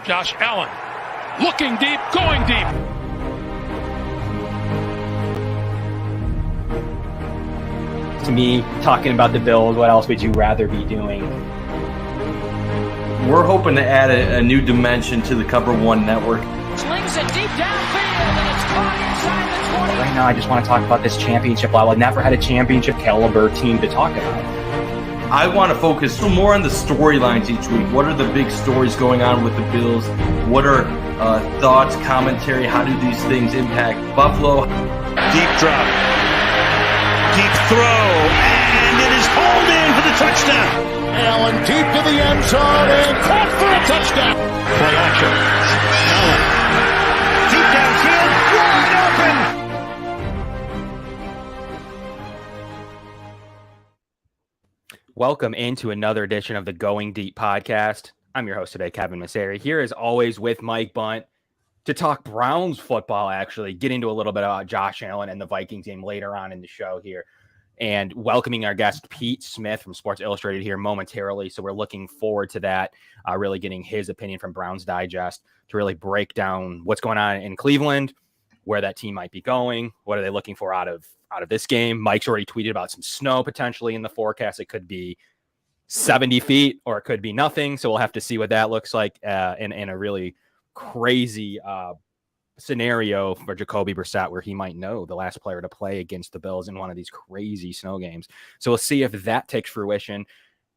Josh Allen looking deep, going deep. To me, talking about the Bills, what else would you rather be doing? We're hoping to add a new dimension to the Cover One network. Slings it deep downfield, and it's caught inside the 20. Right now, I just want to talk about this championship level. I've never had a championship caliber team to talk about. I want to focus more on the storylines each week. What are the big stories going on with the Bills? What are thoughts, commentary? How do these things impact Buffalo? Deep drop. Deep throw. And it is pulled in for the touchdown. Allen deep to the end zone and caught for a touchdown. Play action. Allen. Deep downfield. Wide open. Welcome into another edition of the Going Deep podcast. I'm your host today, Kevin Masseri, here as always with Mike Bunt to talk Browns football, actually get into a little bit about Josh Allen and the Vikings game later on in the show here, and welcoming our guest Pete Smith from Sports Illustrated here momentarily. So we're looking forward to that, really getting his opinion from Browns Digest to really break down what's going on in Cleveland, where that team might be going, what are they looking for out of this game. Mike's already tweeted about some snow potentially in the forecast. It could be 70 feet or it could be nothing. So we'll have to see what that looks like in a really crazy scenario for Jacoby Brissett, where he might know the last player to play against the Bills in one of these crazy snow games. So we'll see if that takes fruition.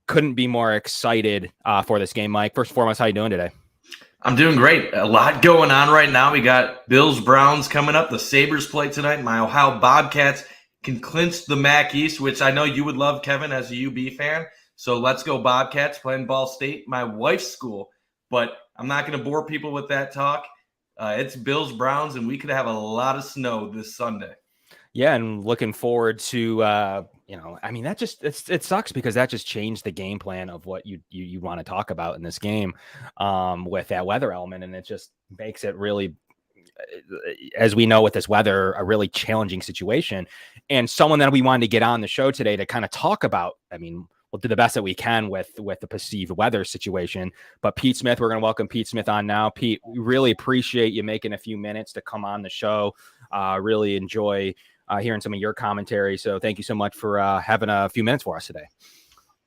Couldn't be more excited for this game, Mike. First and foremost, how you doing today? I'm doing great. A lot going on right now. We got Bills Browns coming up. The Sabres play tonight. My Ohio Bobcats can clinch the MAC East, which I know you would love, Kevin, as a UB fan. So let's go Bobcats, playing Ball State, my wife's school. But I'm not going to bore people with that talk. It's Bills Browns, and we could have a lot of snow this Sunday. Yeah, and looking forward to that just it sucks because that just changed the game plan of what you want to talk about in this game with that weather element, and it just makes it really, as we know with this weather, a really challenging situation. And someone that we wanted to get on the show today to kind of talk about, we'll do the best that we can with the perceived weather situation. But Pete Smith, we're going to welcome Pete Smith on now. Pete, we really appreciate you making a few minutes to come on the show. Really enjoy hearing some of your commentary. So thank you so much for having a few minutes for us today.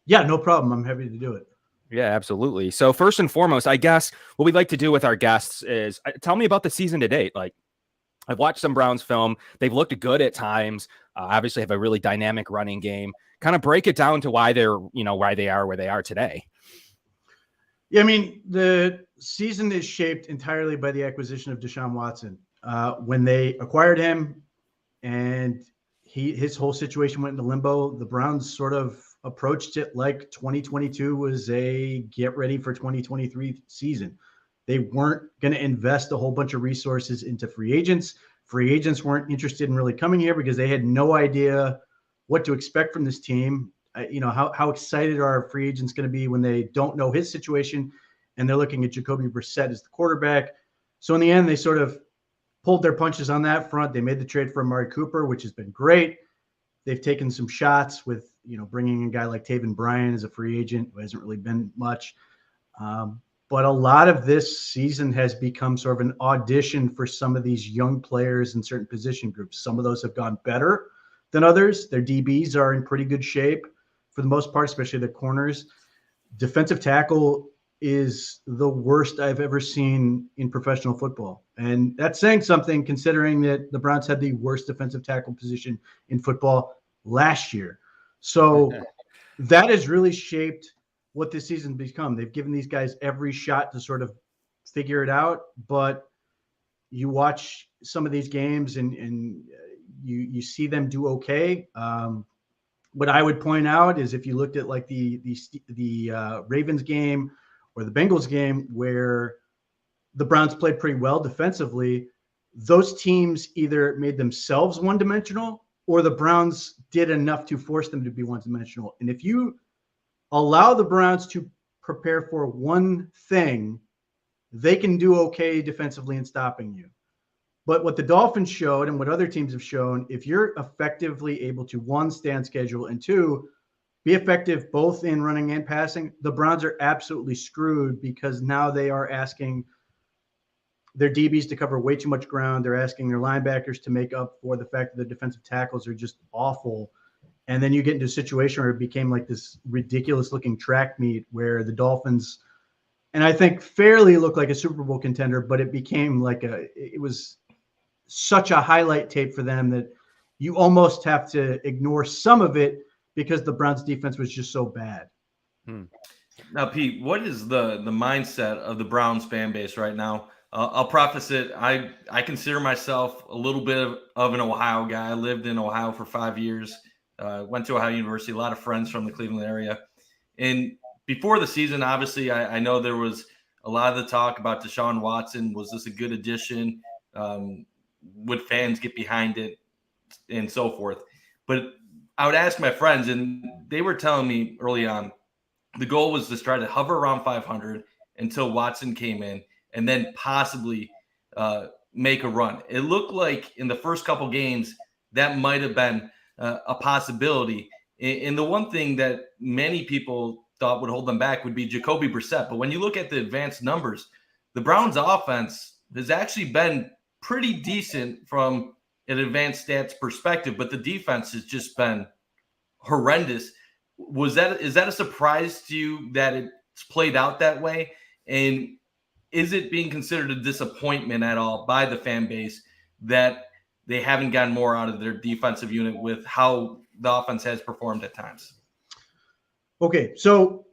Yeah, no problem. I'm happy to do it. Yeah, absolutely. So first and foremost, I guess what we'd like to do with our guests is tell me about the season to date. Like, I've watched some Browns film. They've looked good at times. Obviously have a really dynamic running game. Kind of break it down to why they're, why they are where they are today. Yeah, the season is shaped entirely by the acquisition of Deshaun Watson. When they acquired him and his whole situation went into limbo, the Browns sort of approached it like 2022 was a get ready for 2023 season. They weren't going to invest a whole bunch of resources into free agents. Free agents weren't interested in really coming here because they had no idea what to expect from this team. How excited are free agents going to be when they don't know his situation and they're looking at Jacoby Brissett as the quarterback? So in the end, they sort of pulled their punches on that front. They made the trade for Amari Cooper, which has been great. They've taken some shots with, bringing in a guy like Taven Bryan as a free agent who hasn't really been much. But a lot of this season has become sort of an audition for some of these young players in certain position groups. Some of those have gone better than others. Their DBs are in pretty good shape for the most part, especially the corners. Defensive tackle is the worst I've ever seen in professional football. And that's saying something considering that the Browns had the worst defensive tackle position in football last year. So that has really shaped what this season become. They've given these guys every shot to sort of figure it out, but you watch some of these games and you see them do okay. What I would point out is if you looked at like the Ravens game or the Bengals game where the Browns played pretty well defensively, those teams either made themselves one-dimensional or the Browns did enough to force them to be one-dimensional. And if you allow the Browns to prepare for one thing, they can do okay defensively in stopping you. But what the Dolphins showed and what other teams have shown, if you're effectively able to, one, stay on schedule, and two, be effective both in running and passing, the Browns are absolutely screwed because now they are asking their DBs to cover way too much ground. They're asking their linebackers to make up for the fact that the defensive tackles are just awful. And then you get into a situation where it became like this ridiculous looking track meet where the Dolphins, and I think fairly looked like a Super Bowl contender, but it became like it was such a highlight tape for them that you almost have to ignore some of it because the Browns defense was just so bad. Now, Pete, what is the mindset of the Browns fan base right now? I'll preface it. I consider myself a little bit of an Ohio guy. I lived in Ohio for 5 years, went to Ohio University, a lot of friends from the Cleveland area. And before the season, obviously, I know there was a lot of the talk about Deshaun Watson. Was this a good addition? Would fans get behind it and so forth? But I would ask my friends, and they were telling me early on, the goal was to try to hover around 500 until Watson came in and then possibly make a run. It looked like in the first couple games that might have been a possibility. And the one thing that many people thought would hold them back would be Jacoby Brissett. But when you look at the advanced numbers, the Browns offense has actually been pretty decent from an advanced stats perspective, but the defense has just been horrendous. Is that a surprise to you that it's played out that way? And is it being considered a disappointment at all by the fan base that they haven't gotten more out of their defensive unit with how the offense has performed at times? Okay, so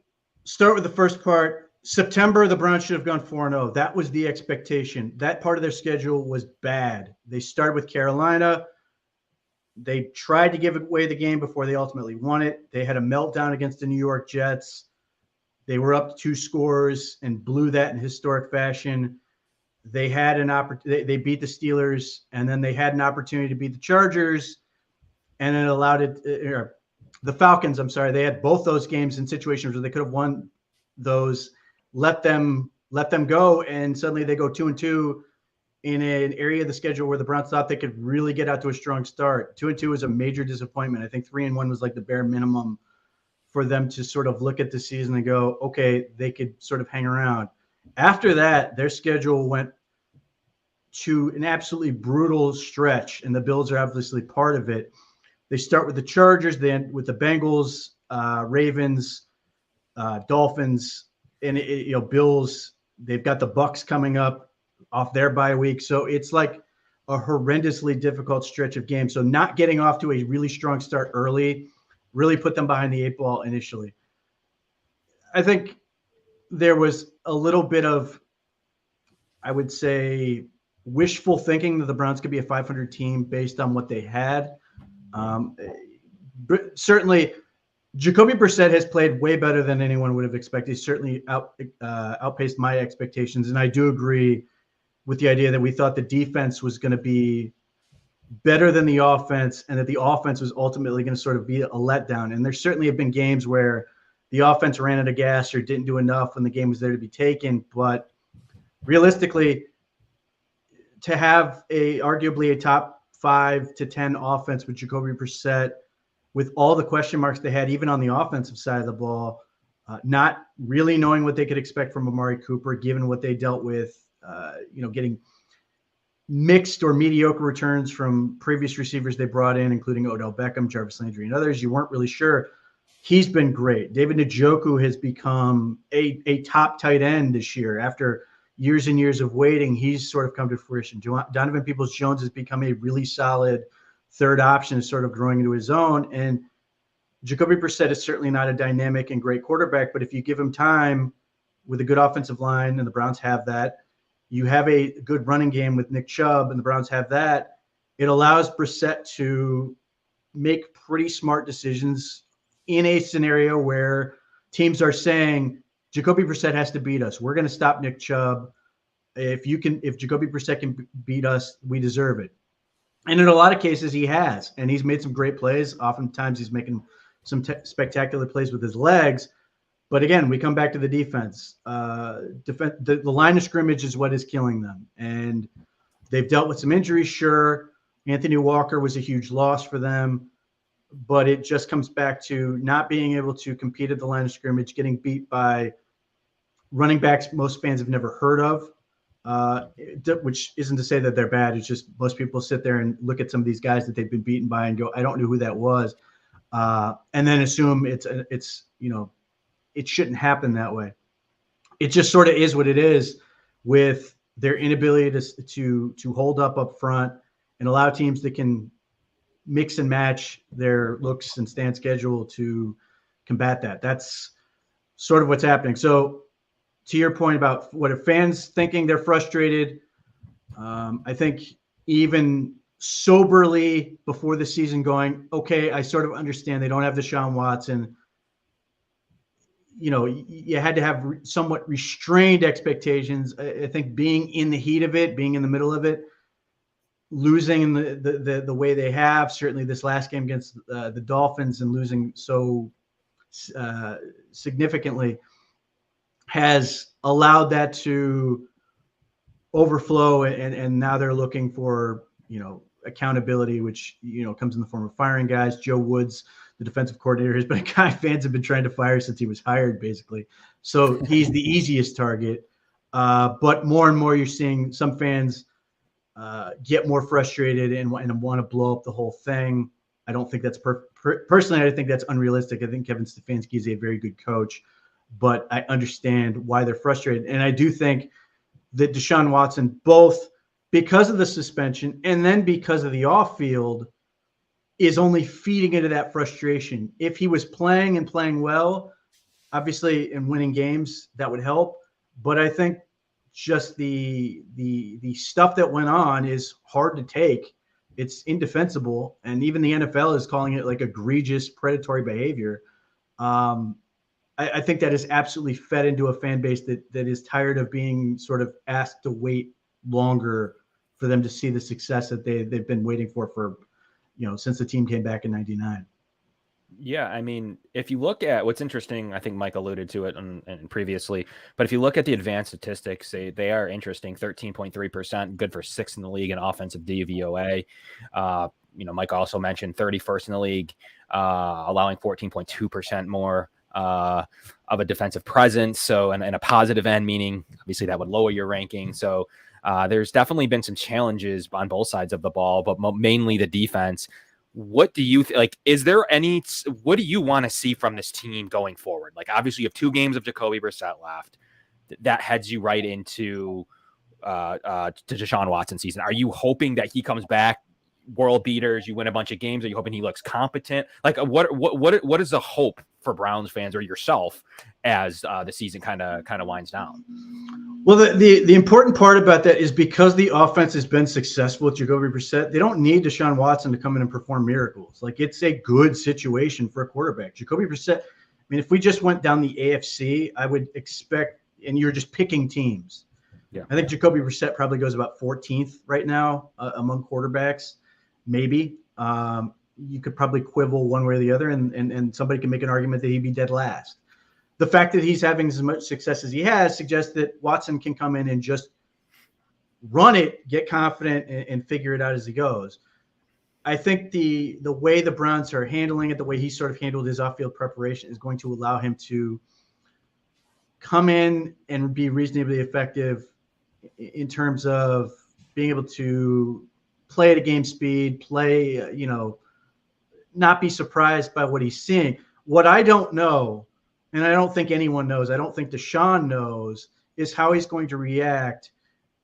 start with the first part. September, the Browns should have gone 4-0. That was the expectation. That part of their schedule was bad. They started with Carolina. They tried to give away the game before they ultimately won it. They had a meltdown against the New York Jets. They were up 2 scores and blew that in historic fashion. They had an opportunity. They beat the Steelers, and then they had an opportunity to beat the Chargers, and it allowed it. The Falcons. I'm sorry. They had both those games in situations where they could have won those. Let them go, and suddenly they go 2-2 in an area of the schedule where the Browns thought they could really get out to a strong start. 2-2 was a major disappointment. I think 3-1 was like the bare minimum for them to sort of look at the season and go, okay, they could sort of hang around. After that, their schedule went to an absolutely brutal stretch, and the Bills are obviously part of it. They start with the Chargers, they end with the Bengals, Ravens, Dolphins, and Bills. They've got the Bucks coming up off their bye week. So it's like a horrendously difficult stretch of games. So not getting off to a really strong start early really put them behind the 8 ball initially. I think there was a little bit of, I would say, wishful thinking that the Browns could be a 500 team based on what they had. Certainly, Jacoby Brissett has played way better than anyone would have expected. He's certainly outpaced my expectations. And I do agree with the idea that we thought the defense was going to be better than the offense and that the offense was ultimately going to sort of be a letdown. And there certainly have been games where the offense ran out of gas or didn't do enough when the game was there to be taken. But realistically, to have arguably a top 5 to 10 offense with Jacoby Brissett, with all the question marks they had, even on the offensive side of the ball, not really knowing what they could expect from Amari Cooper, given what they dealt with, getting mixed or mediocre returns from previous receivers they brought in, including Odell Beckham, Jarvis Landry, and others. You weren't really sure. He's been great. David Njoku has become a top tight end this year. After years and years of waiting, he's sort of come to fruition. Donovan Peoples-Jones has become a really solid third option, is sort of growing into his own. And Jacoby Brissett is certainly not a dynamic and great quarterback, but if you give him time with a good offensive line, and the Browns have that, you have a good running game with Nick Chubb, and the Browns have that, it allows Brissett to make pretty smart decisions in a scenario where teams are saying, Jacoby Brissett has to beat us. We're going to stop Nick Chubb. If Jacoby Brissett can beat us, we deserve it. And in a lot of cases, he has, and he's made some great plays. Oftentimes, he's making some spectacular plays with his legs. But again, we come back to the defense. The line of scrimmage is what is killing them. And they've dealt with some injuries, sure. Anthony Walker was a huge loss for them. But it just comes back to not being able to compete at the line of scrimmage, getting beat by running backs most fans have never heard of. which isn't to say that they're bad. It's just most people sit there and look at some of these guys that they've been beaten by and go, I don't know who that was, and then assume it's it shouldn't happen that way. It just sort of is what it is with their inability to hold up front and allow teams that can mix and match their looks and stand schedule to combat that. That's sort of what's happening. So to your point about what are fans thinking, they're frustrated. I think even soberly before the season going, okay, I sort of understand they don't have Deshaun Watson. You had to have somewhat restrained expectations. I think being in the heat of it, being in the middle of it, losing in the way they have, certainly this last game against the Dolphins and losing so significantly, has allowed that to overflow. And now they're looking for, accountability, which, comes in the form of firing guys. Joe Woods, the defensive coordinator, has been a guy fans have been trying to fire since he was hired, basically. So he's the easiest target. But more and more, you're seeing some fans get more frustrated and want to blow up the whole thing. I don't think that's personally. I think that's unrealistic. I think Kevin Stefanski is a very good coach, but I understand why they're frustrated. And I do think that Deshaun Watson, both because of the suspension and then because of the off field, is only feeding into that frustration. If he was playing and playing well, obviously, and winning games, that would help. But I think just the stuff that went on is hard to take. It's indefensible, and even the NFL is calling it like egregious predatory behavior. I think that is absolutely fed into a fan base that is tired of being sort of asked to wait longer for them to see the success that they've been waiting for since the team came back in '99. Yeah, I mean, if you look at what's interesting, I think Mike alluded to it and previously, but if you look at the advanced statistics, they are interesting. 13.3%, good for 6th in the league in offensive DVOA. Mike also mentioned 31st in the league, allowing 14.2% more of a defensive presence. So, and a positive end, meaning obviously that would lower your ranking. So there's definitely been some challenges on both sides of the ball, but mainly the defense. What do you is there what do you want to see from this team going forward? Like, obviously you have 2 games of Jacoby Brissett left. That heads you right into to Deshaun Watson season. Are you hoping that he comes back world beaters, you win a bunch of games? Are you hoping he looks competent? Like, what is the hope for Browns fans or yourself as the season kind of winds down? Well, the important part about that is because the offense has been successful with Jacoby Brissett, they don't need Deshaun Watson to come in and perform miracles. Like, it's a good situation for a quarterback. Jacoby Brissett, I mean, if we just went down the AFC, I would expect, and you're just picking teams. Yeah. I think Jacoby Brissett probably goes about 14th right now among quarterbacks, maybe. You could probably quibble one way or the other, and somebody can make an argument that he'd be dead last. The fact that he's having as much success as he has suggests that Watson can come in and just run it, get confident, and figure it out as he goes. I think the way the Browns are handling it, the way he sort of handled his off-field preparation, is going to allow him to come in and be reasonably effective in terms of being able to play at a game speed, play, not be surprised by what he's seeing. What I don't know, and I don't think anyone knows, I don't think Deshaun knows, is how he's going to react,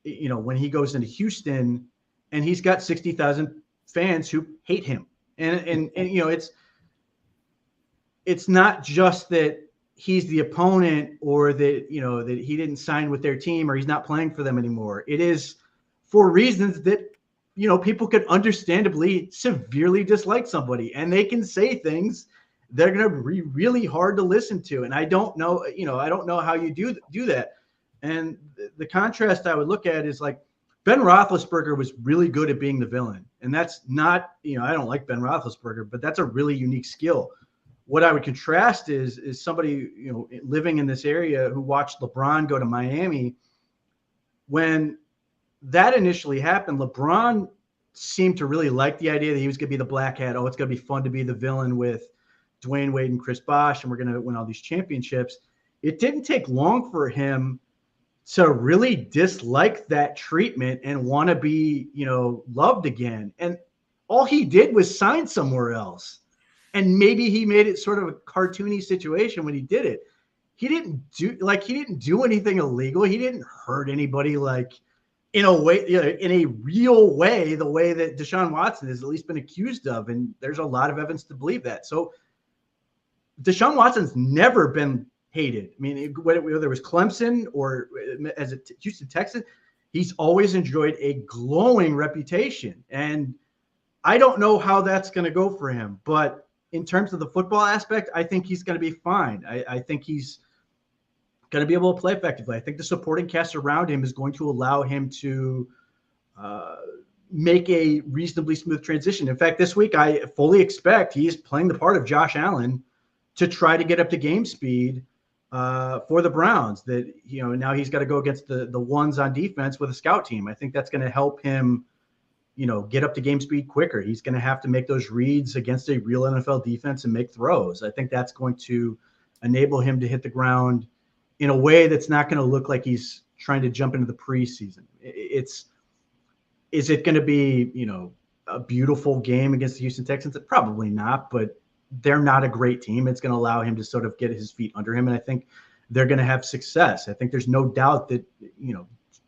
when he goes into Houston and he's got 60,000 fans who hate him. And it's not just that he's the opponent or that, that he didn't sign with their team or he's not playing for them anymore. It is for reasons that, people could understandably severely dislike somebody, and they can say things they're going to be really hard to listen to. And I don't know, I don't know how you do that. And the contrast I would look at is like Ben Roethlisberger was really good at being the villain. And that's not, I don't like Ben Roethlisberger, but that's a really unique skill. What I would contrast is somebody, living in this area who watched LeBron go to Miami. When that initially happened, LeBron seemed to really like the idea that he was going to be the black hat. Oh, it's going to be fun to be the villain with Dwayne Wade and Chris Bosh, and we're going to win all these championships. It didn't take long for him to really dislike that treatment and want to be, loved again. And all he did was sign somewhere else. And maybe he made it sort of a cartoony situation when he did it. He didn't do anything illegal. He didn't hurt anybody in a way, in a real way, the way that Deshaun Watson has at least been accused of. And there's a lot of evidence to believe that. So Deshaun Watson's never been hated. I mean, whether it was Clemson or as a Houston Texan, he's always enjoyed a glowing reputation. And I don't know how that's going to go for him. But in terms of the football aspect, I think he's going to be fine. I think he's going to be able to play effectively. I think the supporting cast around him is going to allow him to make a reasonably smooth transition. In fact, this week, I fully expect he is playing the part of Josh Allen to try to get up to game speed for the Browns. That, now he's got to go against the ones on defense with a scout team. I think that's going to help him, get up to game speed quicker. He's going to have to make those reads against a real NFL defense and make throws. I think that's going to enable him to hit the ground in a way that's not going to look like he's trying to jump into the preseason. Is it going to be, a beautiful game against the Houston Texans? Probably not, but they're not a great team. It's going to allow him to sort of get his feet under him. And I think they're going to have success. I think there's no doubt that,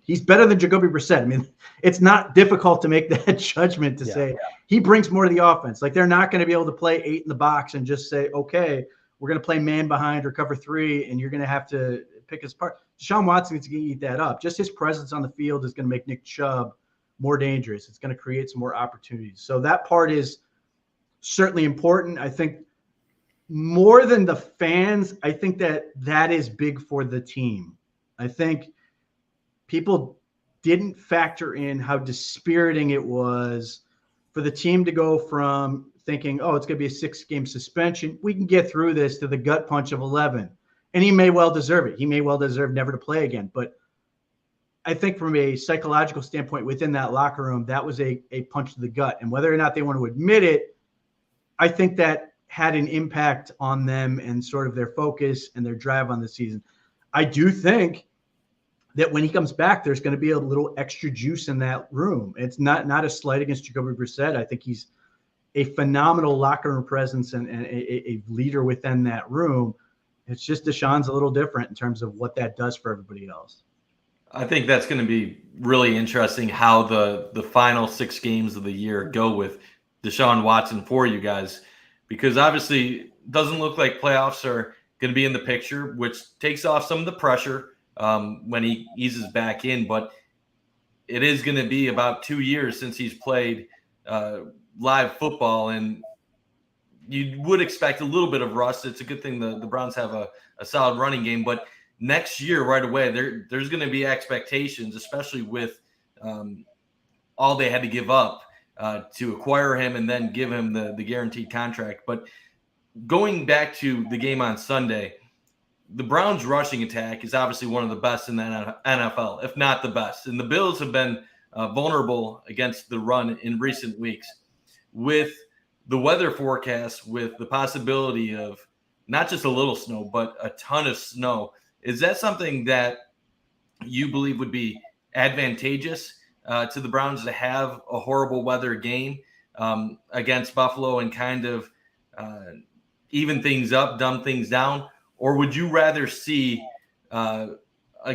he's better than Jacoby Brissett. I mean, it's not difficult to make that judgment to say he brings more to the offense. Like, they're not going to be able to play 8 in the box and just say, okay, we're going to play man behind or cover 3, and you're going to have to pick his part. Deshaun Watson is going to eat that up. Just his presence on the field is going to make Nick Chubb more dangerous. It's going to create some more opportunities. So that part is certainly important. I think more than the fans, I think that is big for the team. I think people didn't factor in how dispiriting it was for the team to go from thinking, oh, it's going to be a 6-game suspension, we can get through this, to the gut punch of 11. And he may well deserve it. He may well deserve never to play again. But I think from a psychological standpoint within that locker room, that was a punch to the gut. And whether or not they want to admit it, I think that had an impact on them and sort of their focus and their drive on the season. I do think that when he comes back, there's going to be a little extra juice in that room. It's not a slight against Jacoby Brissett. I think he's a phenomenal locker room presence and a leader within that room. It's just Deshaun's a little different in terms of what that does for everybody else. I think that's going to be really interesting how the final 6 games of the year go with Deshaun Watson for you guys, because obviously it doesn't look like playoffs are going to be in the picture, which takes off some of the pressure when he eases back in. But it is going to be about 2 years since he's played live football, and you would expect a little bit of rust. It's a good thing the Browns have a solid running game, but next year right away there's going to be expectations, especially with all they had to give up to acquire him and then give him the guaranteed contract. But going back to the game on Sunday, the Browns rushing attack is obviously one of the best in the NFL, if not the best. And the Bills have been vulnerable against the run in recent weeks. With the weather forecast, with the possibility of not just a little snow, but a ton of snow, is that something that you believe would be advantageous to the Browns to have a horrible weather game against Buffalo and kind of even things up, dumb things down? Or would you rather see a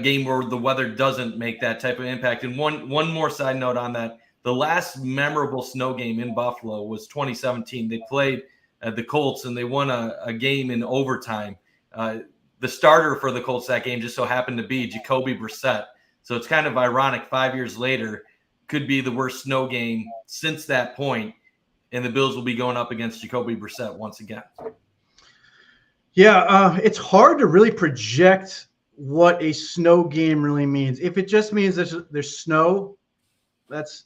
game where the weather doesn't make that type of impact? And one more side note on that, the last memorable snow game in Buffalo was 2017. They played the Colts, and they won a game in overtime. The starter for the Colts that game just so happened to be Jacoby Brissett. So it's kind of ironic, 5 years later, could be the worst snow game since that point, and the Bills will be going up against Jacoby Brissett once again. Yeah, it's hard to really project what a snow game really means. If it just means there's snow, that's,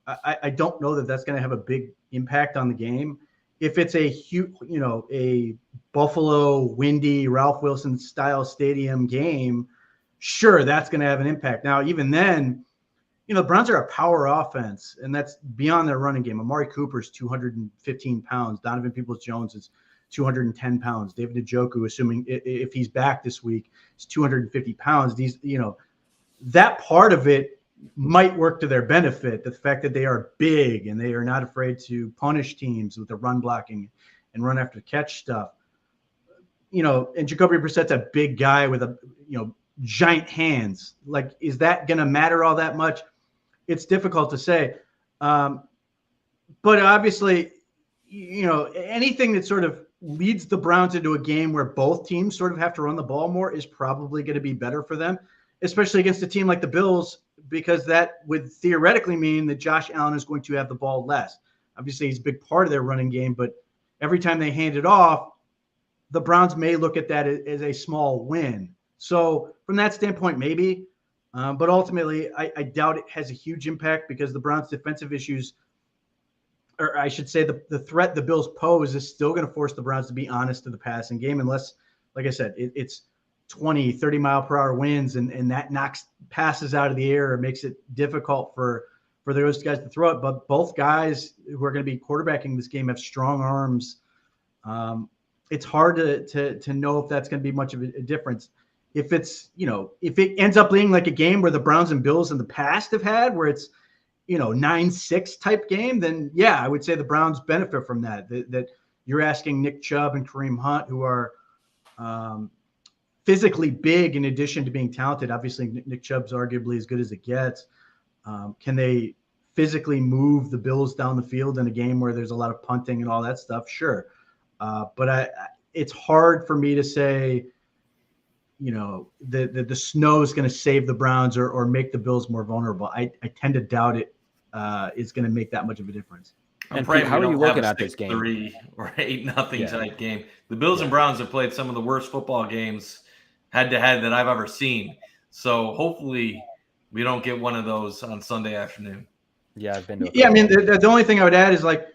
I don't know that that's going to have a big impact on the game. If it's a Buffalo windy Ralph Wilson style stadium game, sure, that's going to have an impact. Now, even then, the Browns are a power offense, and that's beyond their running game. Amari Cooper's 215 pounds. Donovan Peoples-Jones is 210 pounds. David Njoku, assuming if he's back this week, is 250 pounds. These, that part of it might work to their benefit. The fact that they are big and they are not afraid to punish teams with the run blocking and run after catch stuff. And Jacoby Brissett's a big guy with giant hands. Like, is that going to matter all that much? It's difficult to say. But obviously, anything that sort of leads the Browns into a game where both teams sort of have to run the ball more is probably going to be better for them, especially against a team like the Bills, because that would theoretically mean that Josh Allen is going to have the ball less. Obviously, he's a big part of their running game, but every time they hand it off, the Browns may look at that as a small win. So from that standpoint, maybe. But ultimately, I doubt it has a huge impact because the Browns' defensive issues, or I should say the threat the Bills pose, is still going to force the Browns to be honest in the passing game unless, like I said, it's 20, 30 mile per hour winds and that knocks passes out of the air or makes it difficult for those guys to throw it. But both guys who are going to be quarterbacking this game have strong arms. It's hard to know if that's going to be much of a difference. If it's, if it ends up being like a game where the Browns and Bills in the past have had, where it's, 9-6 type game, then yeah, I would say the Browns benefit from that. That you're asking Nick Chubb and Kareem Hunt, who are physically big in addition to being talented. Obviously, Nick Chubb's arguably as good as it gets. Can they physically move the Bills down the field in a game where there's a lot of punting and all that stuff? Sure. But it's hard for me to say, the snow is going to save the Browns or make the Bills more vulnerable. I tend to doubt it is going to make that much of a difference. And Pete, how are you looking at this game? 3 or 8-0 type game. The Bills and Browns have played some of the worst football games head-to-head that I've ever seen. So hopefully we don't get one of those on Sunday afternoon. Yeah, I've been to I mean, the only thing I would add is, like,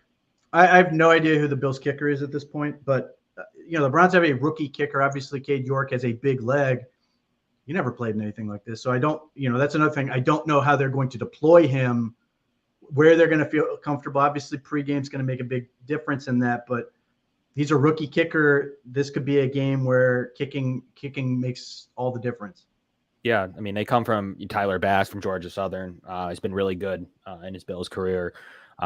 I have no idea who the Bills kicker is at this point, but the Browns have a rookie kicker. Obviously, Cade York has a big leg. He never played in anything like this. So I don't, that's another thing. I don't know how they're going to deploy him, where they're going to feel comfortable. Obviously, pregame is going to make a big difference in that, but he's a rookie kicker. This could be a game where kicking makes all the difference. Yeah, I mean, they come from Tyler Bass from Georgia Southern. He's been really good in his Bills career.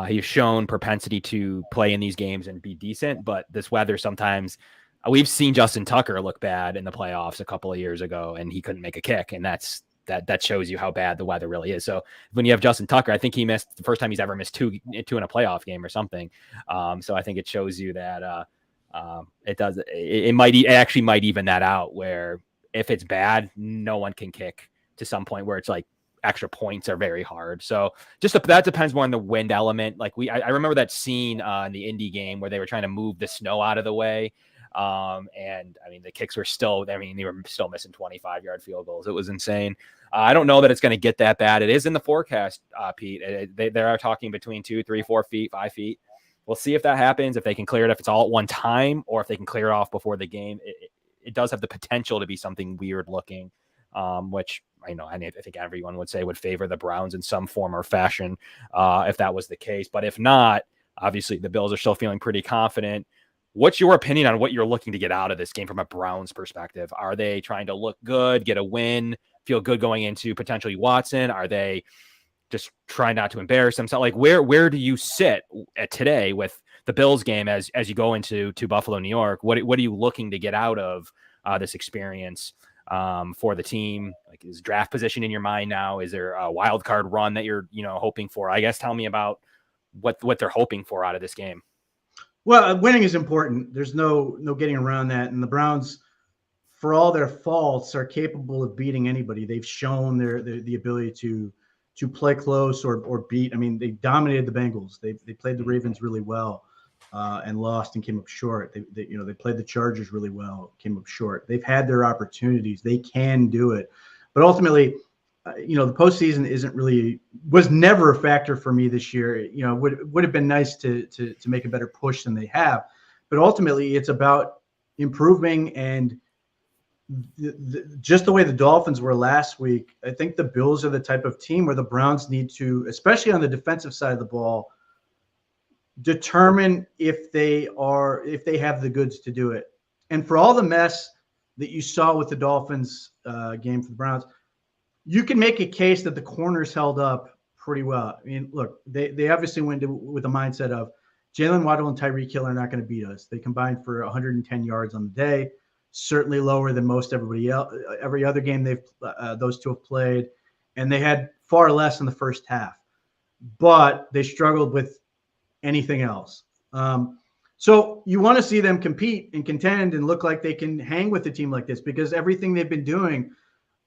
He's shown propensity to play in these games and be decent, but this weather sometimes we've seen Justin Tucker look bad in the playoffs a couple of years ago, and he couldn't make a kick. And that shows you how bad the weather really is. So when you have Justin Tucker, I think he missed the first time he's ever missed two in a playoff game or something. So I think it shows you that it actually might even that out, where if it's bad, no one can kick to some point where it's like extra points are very hard. So that depends more on the wind element. Like I remember that scene in the Indy game where they were trying to move the snow out of the way. And I mean, the kicks were they were still missing 25-yard field goals. It was insane. I don't know that it's going to get that bad. It is in the forecast, Pete. They are talking between 2, 3, 4 feet, 5 feet. We'll see if that happens, if they can clear it, if it's all at one time, or if they can clear it off before the game. It does have the potential to be something weird looking, which I think everyone would say would favor the Browns in some form or fashion if that was the case. But if not, obviously the Bills are still feeling pretty confident. What's your opinion on what you're looking to get out of this game from a Browns perspective? Are they trying to look good, get a win, feel good going into potentially Watson? Are they just trying not to embarrass themselves? Like where do you sit at today with the Bills game as you go into Buffalo, New York? What are you looking to get out of this experience for the team? Like, is draft position in your mind now? Is there a wild card run that you're hoping for? I guess tell me about what they're hoping for out of this game. Well, winning is important. There's no getting around that. And the Browns, for all their faults, are capable of beating anybody. They've shown the ability to play close or beat. I mean, they dominated the Bengals. They played the Ravens really well and lost and came up short. They played the Chargers really well, came up short. They've had their opportunities. They can do it. But ultimately, the postseason was never a factor for me this year. Would have been nice to make a better push than they have, but ultimately it's about improving. And just the way the Dolphins were last week, I think the Bills are the type of team where the Browns need to, especially on the defensive side of the ball, determine if they have the goods to do it. And for all the mess that you saw with the Dolphins game for the Browns, you can make a case that the corners held up pretty well. I mean, look, they obviously went with the mindset of Jalen Waddle and Tyreek Hill are not going to beat us. They combined for 110 yards on the day, certainly lower than most everybody else. Every other game those two have played, and they had far less in the first half. But they struggled with anything else. So you want to see them compete and contend and look like they can hang with a team like this, because everything they've been doing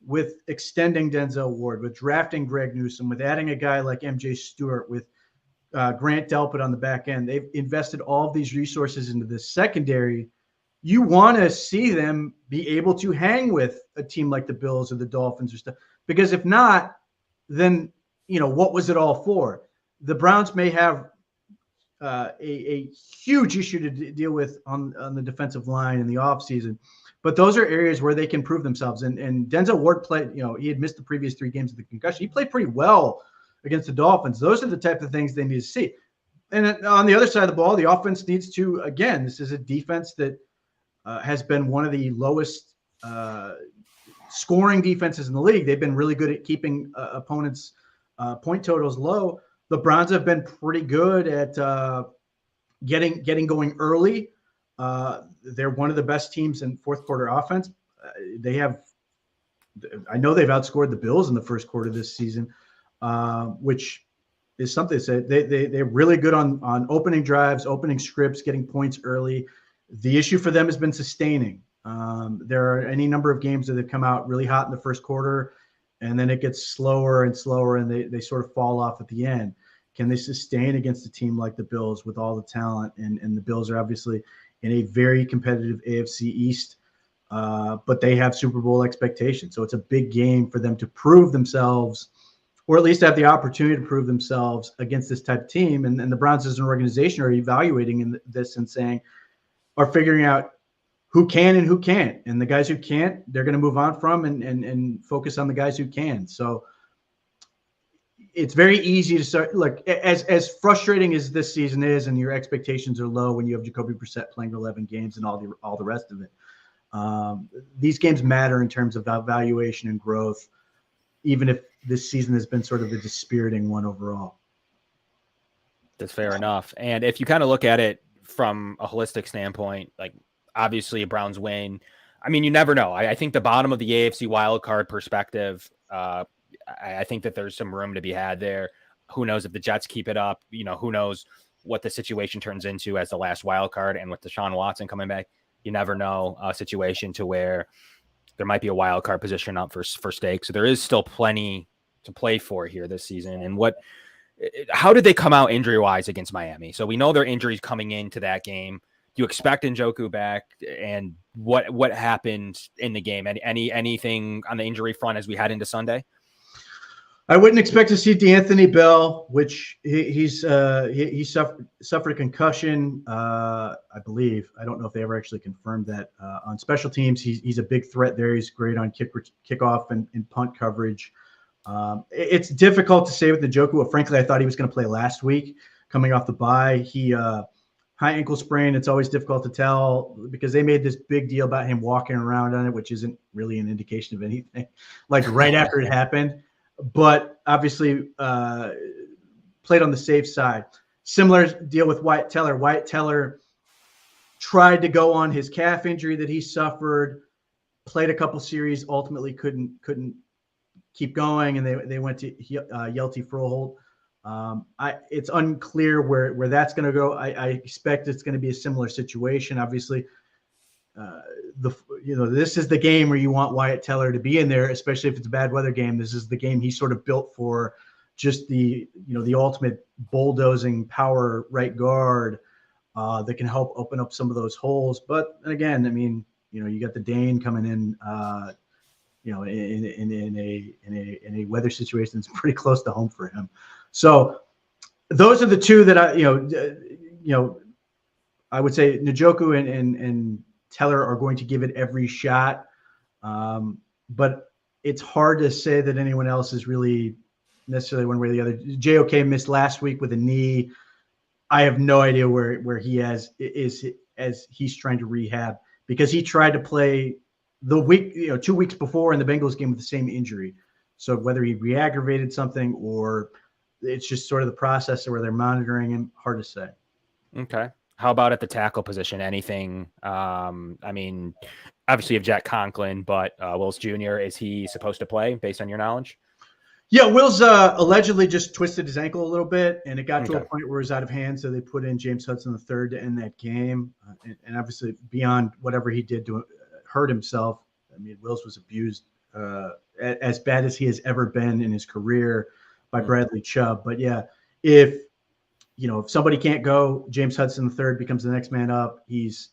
with extending Denzel Ward, with drafting Greg Newsome, with adding a guy like MJ Stewart, with Grant Delpit on the back end, they've invested all of these resources into this secondary. You want to see them be able to hang with a team like the Bills or the Dolphins or stuff, because if not, then what was it all for? The Browns may have a huge issue to deal with on the defensive line in the offseason, but those are areas where they can prove themselves. And Denzel Ward played, he had missed the previous 3 games of the concussion. He played pretty well against the Dolphins. Those are the type of things they need to see. And on the other side of the ball, the offense needs to, again, this is a defense that has been one of the lowest scoring defenses in the league. They've been really good at keeping opponents' point totals low. The Browns have been pretty good at getting going early. They're one of the best teams in fourth quarter offense. I know they've outscored the Bills in the first quarter this season, which is something to say. They're really good on opening drives, opening scripts, getting points early. The issue for them has been sustaining. There are any number of games that have come out really hot in the first quarter, and then it gets slower and slower, and they sort of fall off at the end. Can they sustain against a team like the Bills with all the talent? And the Bills are obviously in a very competitive AFC East, but they have Super Bowl expectations. So it's a big game for them to prove themselves, or at least have the opportunity to prove themselves against this type of team. And the Browns as an organization are evaluating this and are figuring out who can and who can't. And the guys who can't, they're going to move on from and focus on the guys who can. So it's very easy to start. Look, as frustrating as this season is, and your expectations are low when you have Jacoby Brissett playing 11 games and all the rest of it. These games matter in terms of evaluation and growth, even if this season has been sort of a dispiriting one overall. That's fair enough. And if you kind of look at it from a holistic standpoint, like obviously a Browns win, I mean, you never know. I think the bottom of the AFC wildcard perspective, I think that there's some room to be had there. Who knows if the Jets keep it up? Who knows what the situation turns into as the last wild card, and with Deshaun Watson coming back, you never know a situation to where there might be a wild card position up for stakes. So there is still plenty to play for here this season. And how did they come out injury wise against Miami? So we know their injuries coming into that game. Do you expect Njoku back, and what happened in the game? Anything on the injury front as we head into Sunday? I wouldn't expect to see D'Anthony Bell, which he suffered a concussion, I believe. I don't know if they ever actually confirmed that. On special teams, he's a big threat there. He's great on kickoff and punt coverage. It's difficult to say with Njoku. Frankly, I thought he was going to play last week coming off the bye. He high ankle sprain. It's always difficult to tell because they made this big deal about him walking around on it, which isn't really an indication of anything, like right after it happened. But obviously played on the safe side. Similar deal with Wyatt Teller. Wyatt Teller tried to go on his calf injury that he suffered, played a couple series, ultimately couldn't keep going, and they went to Yelty Froholt. It's unclear where that's going to go. I expect it's going to be a similar situation. Obviously, this is the game where you want Wyatt Teller to be in there, especially if it's a bad weather game. This is the game he's sort of built for, just the ultimate bulldozing power right guard that can help open up some of those holes. But again, I mean, you got the Dane coming in, in a weather situation that's pretty close to home for him. So those are the two that I would say Njoku and Teller are going to give it every shot. But it's hard to say that anyone else is really necessarily one way or the other. JOK missed last week with a knee. I have no idea where he is as he's trying to rehab, because he tried to play the week, 2 weeks before in the Bengals game with the same injury. So whether he re-aggravated something or it's just sort of the process where they're monitoring him, hard to say. Okay. How about at the tackle position? Anything? I mean, obviously you have Jack Conklin, but Wills Jr., is he supposed to play based on your knowledge? Yeah, Will's allegedly just twisted his ankle a little bit, and it got to a Okay. point where it was out of hand, so they put in James Hudson III to end that game. And obviously, beyond whatever he did to hurt himself, I mean, Wills was abused as bad as he has ever been in his career by Bradley Chubb. But yeah, if somebody can't go, James Hudson III becomes the next man up. He's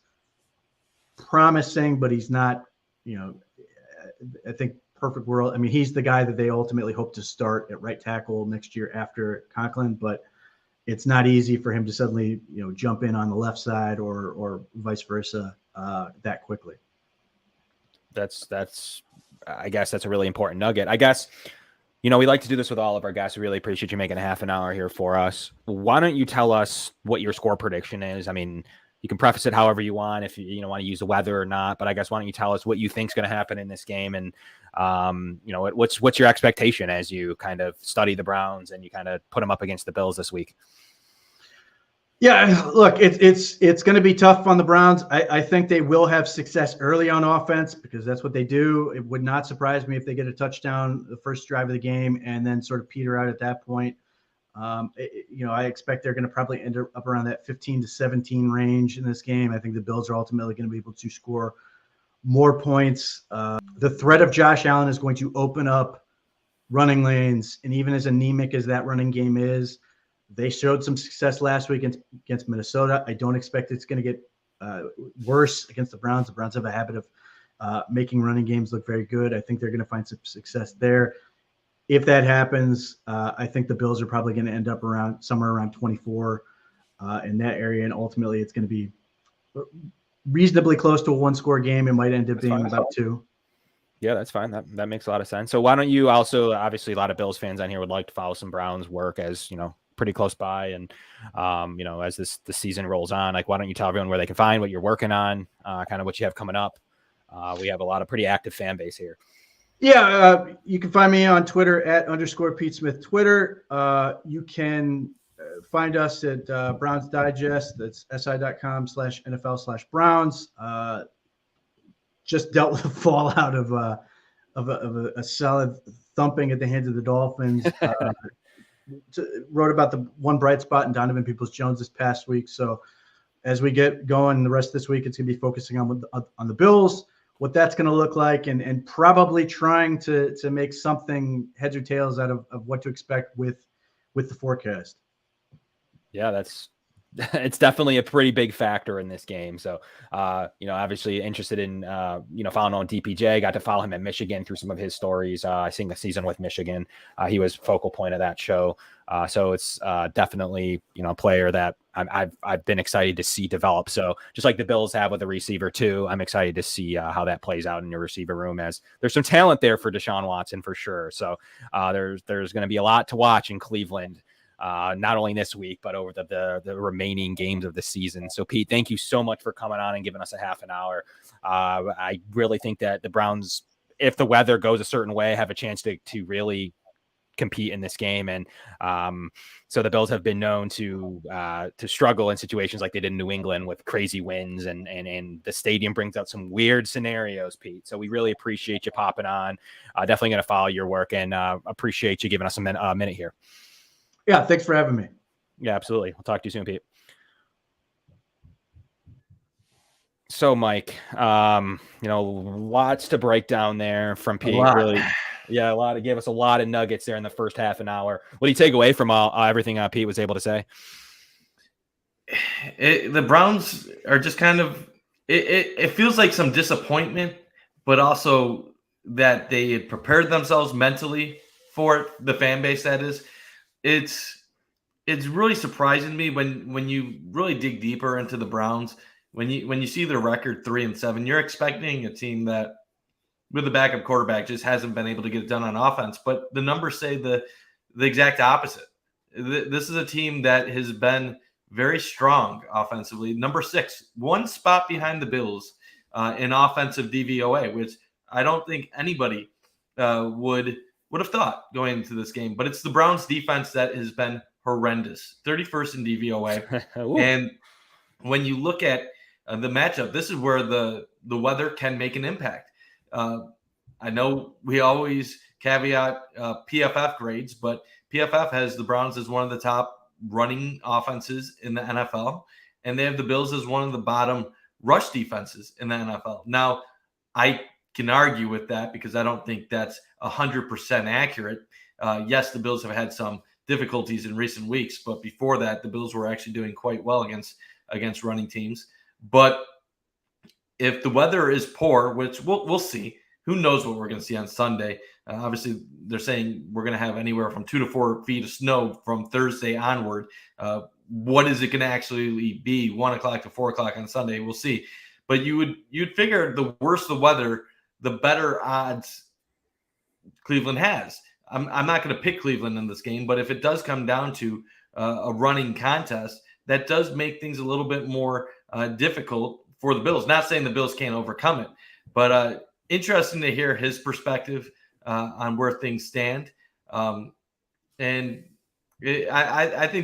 promising, but he's not, I think perfect world. I mean, he's the guy that they ultimately hope to start at right tackle next year after Conklin, but it's not easy for him to suddenly, jump in on the left side or vice versa that quickly. I guess that's a really important nugget. I guess, we like to do this with all of our guests. We really appreciate you making a half an hour here for us. Why don't you tell us what your score prediction is? I mean, you can preface it however you want, if you want to use the weather or not, but I guess why don't you tell us what you think is going to happen in this game, and what's your expectation as you kind of study the Browns and you kind of put them up against the Bills this week? Yeah, look, it's going to be tough on the Browns. I think they will have success early on offense because that's what they do. It would not surprise me if they get a touchdown the first drive of the game and then sort of peter out at that point. I expect they're going to probably end up around that 15-17 range in this game. I think the Bills are ultimately going to be able to score more points. The threat of Josh Allen is going to open up running lanes, and even as anemic as that running game is, they showed some success last week against Minnesota. I don't expect it's going to get worse against the Browns. The Browns have a habit of making running games look very good. I think they're going to find some success there. If that happens, I think the Bills are probably going to end up somewhere around 24 in that area, and ultimately it's going to be reasonably close to a one-score game. It might end up being about 2. Yeah, that's fine. That makes a lot of sense. So why don't you also, obviously a lot of Bills fans on here would like to follow some Browns work as, pretty close by. And, as the season rolls on, like, why don't you tell everyone where they can find what you're working on, kind of what you have coming up. We have a lot of pretty active fan base here. Yeah, you can find me on Twitter at _Pete Smith Twitter. You can find us at Browns Digest. That's si.com/NFL/Browns. Just dealt with the fallout of a solid thumping at the hands of the Dolphins. Wrote about the one bright spot in Donovan Peoples-Jones this past week. So as we get going the rest of this week, it's going to be focusing on the Bills, what that's going to look like, and probably trying to make something heads or tails out of what to expect with the forecast. Yeah, it's definitely a pretty big factor in this game. So, obviously interested in, following on DPJ, got to follow him at Michigan through some of his stories. I seen the season with Michigan. He was focal point of that show. So it's definitely, a player that I've been excited to see develop. So just like the Bills have with the receiver too, I'm excited to see how that plays out in your receiver room, as there's some talent there for Deshaun Watson for sure. So there's going to be a lot to watch in Cleveland. Not only this week, but over the remaining games of the season. So Pete, thank you so much for coming on and giving us a half an hour. I really think that the Browns, if the weather goes a certain way, have a chance to really compete in this game. And so the Bills have been known to struggle in situations like they did in New England with crazy winds, and the stadium brings out some weird scenarios, Pete. So we really appreciate you popping on. Definitely going to follow your work, and appreciate you giving us a minute here. Yeah, thanks for having me. Yeah, absolutely. We'll talk to you soon, Pete. So, Mike, lots to break down there from Pete. Really, yeah, a lot. It gave us a lot of nuggets there in the first half an hour. What do you take away from everything Pete was able to say? The Browns are just kind of. It feels like some disappointment, but also that they had prepared themselves mentally for it, the fan base that is. It's really surprising to me when you really dig deeper into the Browns, when you see their record 3-7, you're expecting a team that with a backup quarterback just hasn't been able to get it done on offense. But the numbers say the exact opposite. This is a team that has been very strong offensively. Number 6, one spot behind the Bills in offensive DVOA, which I don't think anybody would would have thought going into this game? But it's the Browns defense that has been horrendous. 31st in DVOA. And when you look at the matchup, this is where the weather can make an impact. I know we always caveat PFF grades, but PFF has the Browns as one of the top running offenses in the NFL, and they have the Bills as one of the bottom rush defenses in the NFL. Now, I can argue with that because I don't think that's 100% accurate. Yes, the Bills have had some difficulties in recent weeks, but before that, the Bills were actually doing quite well against running teams. But if the weather is poor, which we'll see, who knows what we're going to see on Sunday. Obviously, they're saying we're going to have anywhere from 2 to 4 feet of snow from Thursday onward. What is it going to actually be 1 o'clock to 4 o'clock on Sunday? We'll see. But you'd figure the worse the weather, the better odds Cleveland has. I'm not going to pick Cleveland in this game, but if it does come down to a running contest, that does make things a little bit more difficult for the Bills. Not saying the Bills can't overcome it, but interesting to hear his perspective on where things stand. I think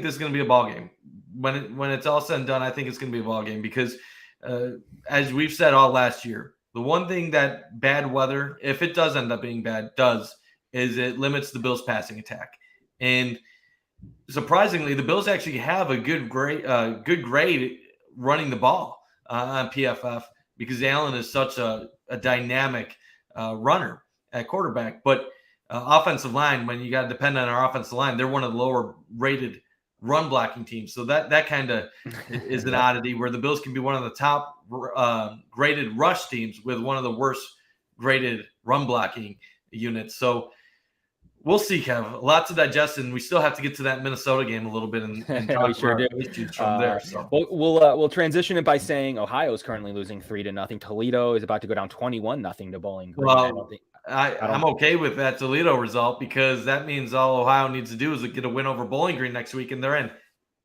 this is going to be a ball game. When it's all said and done, I think it's going to be a ball game because, as we've said all last year, the one thing that bad weather, if it does end up being bad, is it limits the Bills' passing attack. And surprisingly, the Bills actually have a good grade running the ball on PFF because Allen is such a dynamic runner at quarterback. But offensive line, when you got to depend on our offensive line, they're one of the lower rated run blocking teams. So that kind of is an oddity where the Bills can be one of the top graded rush teams with one of the worst graded run blocking units. So we'll see, Kev. Lots to digest, and we still have to get to that Minnesota game a little bit and talk we sure about do. issues from there. So. We'll transition it by saying Ohio is currently losing 3-0. Toledo is about to go down 21-0 to Bowling Green. Well, I'm okay with that Toledo result because that means all Ohio needs to do is get a win over Bowling Green next week, and they're in.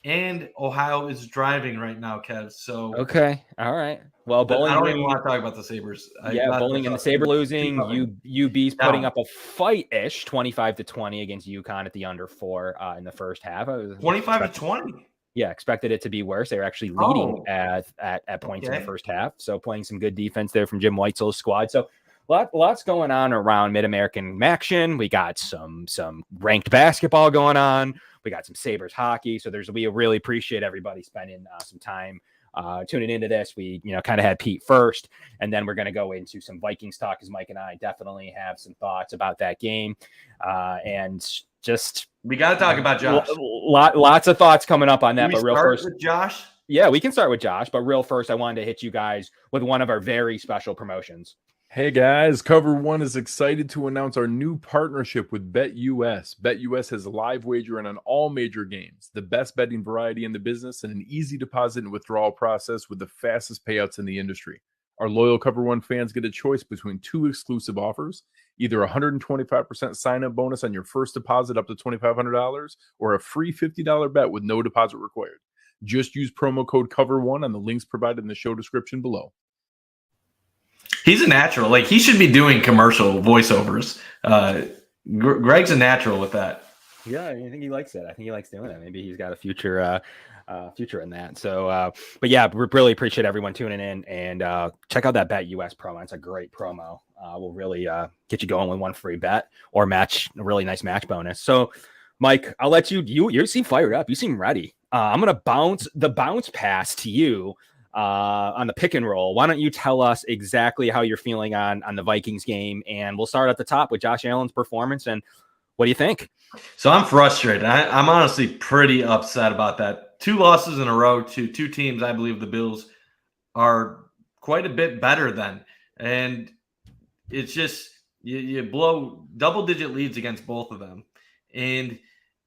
And Ohio is driving right now, Kev. So okay, all right. Well, Bowling I don't Green, even want to talk about the Sabres. Bowling and the Sabre losing. UB's putting up a fight-ish 25-20 against UConn at the under 4 in the first half. 25-20. Yeah, expected it to be worse. They were actually leading at points in the first half. So playing some good defense there from Jim Weitzel's squad. So lots going on around Mid-American action. We got some ranked basketball going on. We got some Sabres hockey. So we really appreciate everybody spending some time tuning into this. We kind of had Pete first, and then we're going to go into some Vikings talk because Mike and I definitely have some thoughts about that game. And just we got to talk about Josh. Lots of thoughts coming up on that. But real first, with Josh. Yeah, we can start with Josh. But real first, I wanted to hit you guys with one of our very special promotions. Hey guys, Cover One is excited to announce our new partnership with BetUS. BetUS has a live wagering on all major games, the best betting variety in the business, and an easy deposit and withdrawal process with the fastest payouts in the industry. Our loyal Cover One fans get a choice between 2 exclusive offers, either a 125% sign-up bonus on your first deposit up to $2,500 or a free $50 bet with no deposit required. Just use promo code COVER1 on the links provided in the show description below. He's a natural. Like, he should be doing commercial voiceovers. Greg's a natural with that. Yeah, I think he likes it. I think he likes doing it. Maybe he's got a future in that. So, but yeah, we really appreciate everyone tuning in and check out that BetUS promo. It's a great promo. We'll really get you going with one free bet or a really nice match bonus. So, Mike, I'll let you seem fired up. You seem ready. I'm going to bounce pass to you. On the pick and roll. Why don't you tell us exactly how you're feeling on the Vikings game? And we'll start at the top with Josh Allen's performance. And what do you think? So I'm frustrated. I'm honestly pretty upset about that. 2 losses in a row to 2 teams I believe the Bills are quite a bit better than. And it's just you blow double-digit leads against both of them. And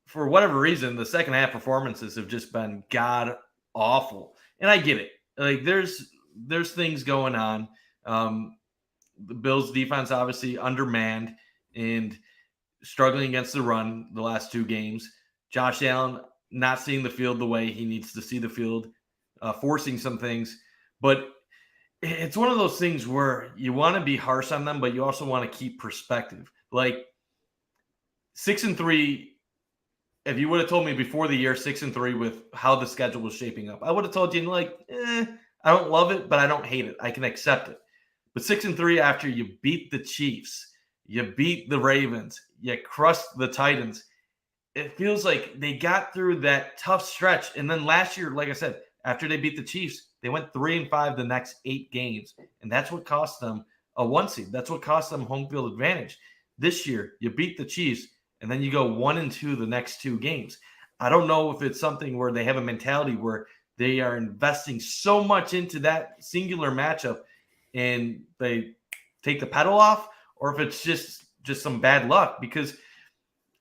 for whatever reason, the second half performances have just been god-awful. And I get it. Like there's things going on. The Bills defense obviously undermanned and struggling against the run the last 2 games. Josh Allen not seeing the field the way he needs to see the field, forcing some things. But it's one of those things where you want to be harsh on them, but you also want to keep perspective. Like 6-3. If you would have told me before the year 6-3 with how the schedule was shaping up, I would have told you I don't love it, but I don't hate it. I can accept it. But 6-3 after you beat the Chiefs, you beat the Ravens, you crushed the Titans. It feels like they got through that tough stretch. And then last year, like I said, after they beat the Chiefs, they went 3-5 the next 8 games. And that's what cost them a 1 seed. That's what cost them home field advantage. This year, you beat the Chiefs, and then you go 1-2 the next 2 games. I don't know if it's something where they have a mentality where they are investing so much into that singular matchup and they take the pedal off, or if it's just some bad luck. Because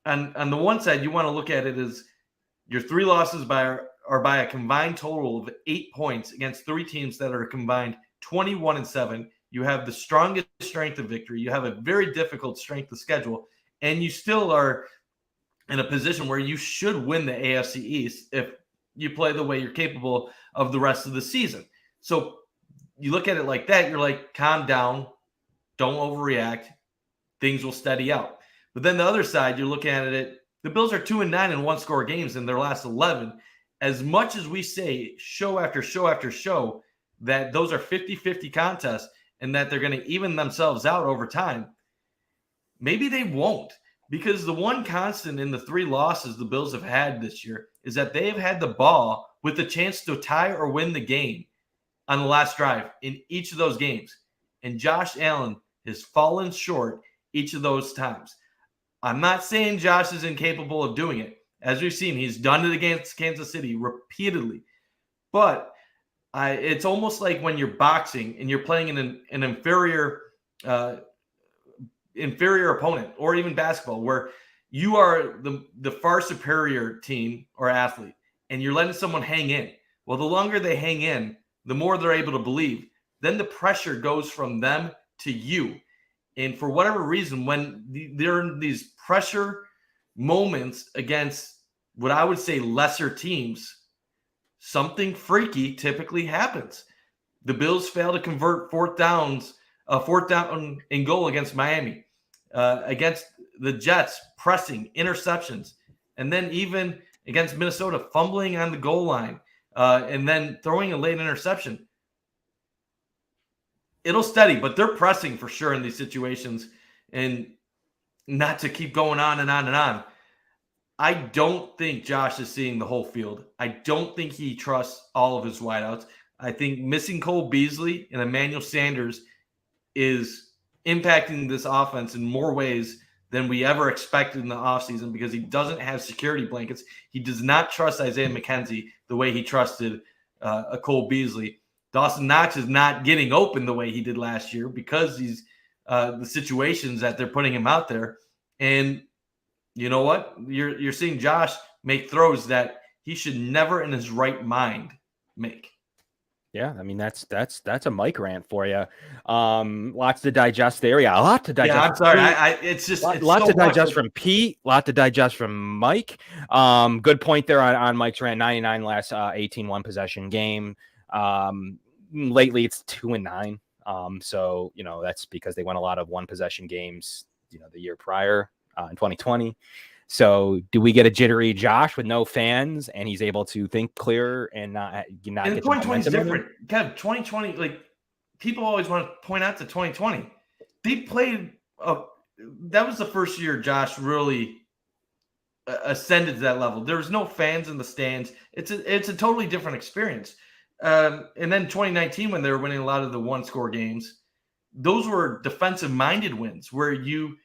on the one side, you want to look at it as your 3 losses are by a combined total of 8 points against 3 teams that are combined 21-7. You have the strongest strength of victory. You have a very difficult strength of schedule, and you still are in a position where you should win the AFC East if you play the way you're capable of the rest of the season. So you look at it like that, you're like, calm down, don't overreact, things will steady out. But then the other side, you're looking at it, the Bills are 2-9 in one-score games in their last 11. As much as we say show after show after show that those are 50-50 contests and that they're going to even themselves out over time, maybe they won't. Because the one constant in the 3 losses the Bills have had this year is that they have had the ball with the chance to tie or win the game on the last drive in each of those games. And Josh Allen has fallen short each of those times. I'm not saying Josh is incapable of doing it. As we've seen, he's done it against Kansas City repeatedly. But it's almost like when you're boxing and you're playing in an inferior opponent, or even basketball, where you are the far superior team or athlete, and you're letting someone hang in. Well, the longer they hang in, the more they're able to believe. Then the pressure goes from them to you. And for whatever reason, when they're in these pressure moments against what I would say lesser teams, something freaky typically happens. The Bills fail to convert fourth down and goal against Miami, against the Jets, pressing, interceptions, and then even against Minnesota, fumbling on the goal line, and then throwing a late interception. It'll steady, but they're pressing for sure in these situations, and not to keep going on and on and on. I don't think Josh is seeing the whole field. I don't think he trusts all of his wideouts. I think missing Cole Beasley and Emmanuel Sanders is impacting this offense in more ways than we ever expected in the offseason, because he doesn't have security blankets. He does not trust Isaiah McKenzie the way he trusted a Cole Beasley. Dawson Knox is not getting open the way he did last year because he's the situations that they're putting him out there. And you know what? You're seeing Josh make throws that he should never in his right mind make. Yeah, I mean that's a mic rant for you. Lots to digest there. Yeah, a lot to digest. Yeah, I'm sorry. It's just a lot to digest from Pete. A lot to digest from Mike. Good point there on Mike's rant. 99 last 18-1 possession game. Lately it's 2-9. So that's because they won a lot of 1 possession games. The year prior in 2020. So do we get a jittery Josh with no fans and he's able to think clear and not and get 2020 is different? Kev, 2020, like people always want to point out to 2020. They played that was the first year Josh really ascended to that level. There was no fans in the stands. It's a totally different experience. And then 2019, when they were winning a lot of the 1-score games, those were defensive minded wins where you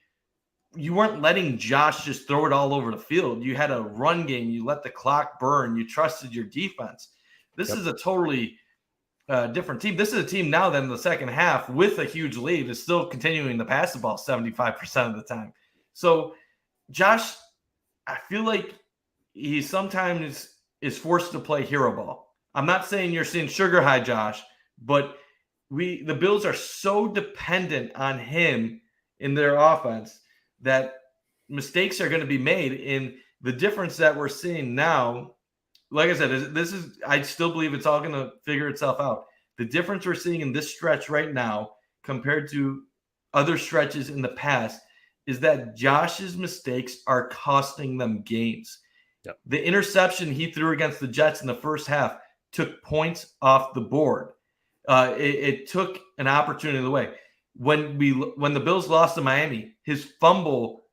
weren't letting Josh just throw it all over the field. You had a run game. You let the clock burn. You trusted your defense. This is a totally different team. This is a team now that in the second half with a huge lead is still continuing to pass the ball 75% of the time. So Josh, I feel like he sometimes is forced to play hero ball. I'm not saying you're seeing sugar high Josh, but the Bills are so dependent on him in their offense that mistakes are going to be made. In the difference that we're seeing now, like I said, I still believe it's all going to figure itself out. The difference we're seeing in this stretch right now compared to other stretches in the past is that Josh's mistakes are costing them games. Yep. The interception he threw against the Jets in the first half took points off the board. It took an opportunity away. When the Bills lost to Miami, his fumble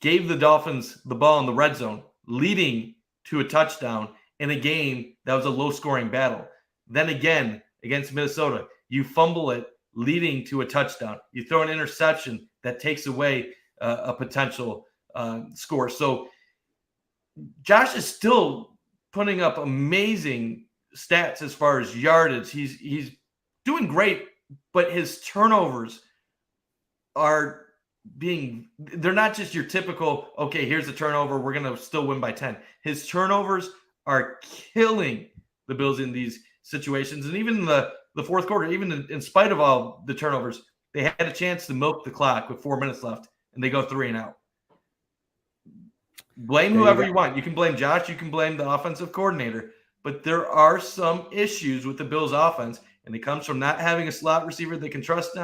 gave the Dolphins the ball in the red zone, leading to a touchdown in a game that was a low-scoring battle. Then again, against Minnesota, you fumble it, leading to a touchdown. You throw an interception that takes away a potential score. So Josh is still putting up amazing stats as far as yardage. He's doing great, but his turnovers are they're not just your typical, okay, here's a turnover, we're going to still win by 10. His turnovers are killing the Bills in these situations. And even in the fourth quarter, even in spite of all the turnovers, they had a chance to milk the clock with 4 minutes left, and they go 3 and out. Blame whoever you want. You can blame Josh. You can blame the offensive coordinator. But there are some issues with the Bills' offense, and it comes from not having a slot receiver they can trust,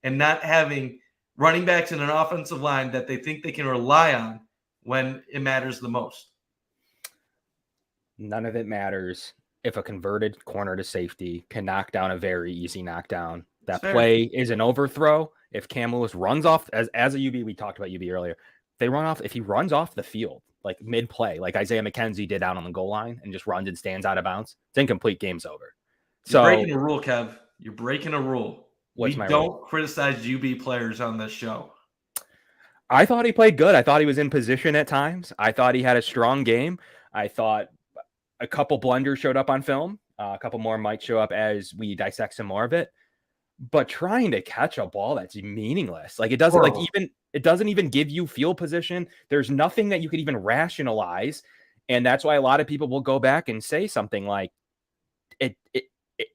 and not having running backs in an offensive line that they think they can rely on when it matters the most. None of it matters if a converted corner to safety can knock down a very easy knockdown. That play is an overthrow. If Cam Lewis runs off, as a UB, we talked about UB earlier, if he runs off the field, like mid-play, like Isaiah McKenzie did out on the goal line and just runs and stands out of bounds, it's incomplete, game's over. You're breaking a rule, Kev. You're breaking a rule. We don't rule? Criticize UB players on this show. I thought he played good. I thought he was in position at times. I thought he had a strong game. I thought a couple blunders showed up on film. A couple more might show up as we dissect some more of it. But trying to catch a ball that's meaningless, like it doesn't even give you field position. There's nothing that you could even rationalize, and that's why a lot of people will go back and say something like,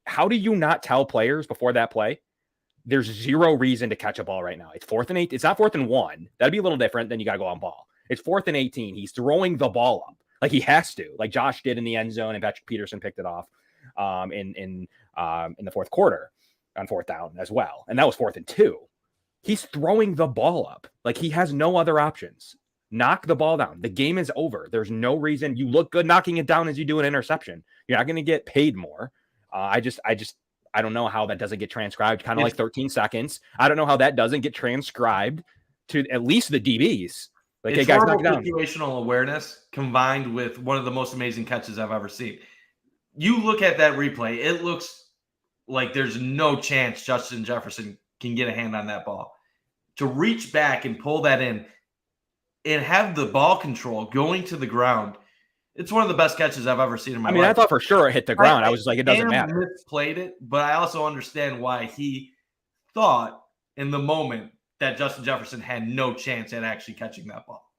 how do you not tell players before that play? There's zero reason to catch a ball right now. It's 4th and 8. It's not 4th and 1. That'd be a little different. Then you got to go on ball. It's 4th and 18. He's throwing the ball up like he has to, like Josh did in the end zone, and Patrick Peterson picked it off in the fourth quarter on 4th down as well. And that was 4th and 2. He's throwing the ball up. Like he has no other options. Knock the ball down. The game is over. There's no reason. You look good knocking it down as you do an interception. You're not going to get paid more. I don't know how that doesn't get transcribed, kind of like 13 seconds. I don't know how that doesn't get transcribed to at least the DBs. Like, hey, guys, knock it down. Situational awareness combined with one of the most amazing catches I've ever seen. You look at that replay, it looks like there's no chance Justin Jefferson can get a hand on that ball. To reach back and pull that in and have the ball control going to the ground, it's one of the best catches I've ever seen in my life. I thought for sure it hit the ground. I was just like, it doesn't matter. Misplayed it, but I also understand why he thought in the moment that Justin Jefferson had no chance at actually catching that ball.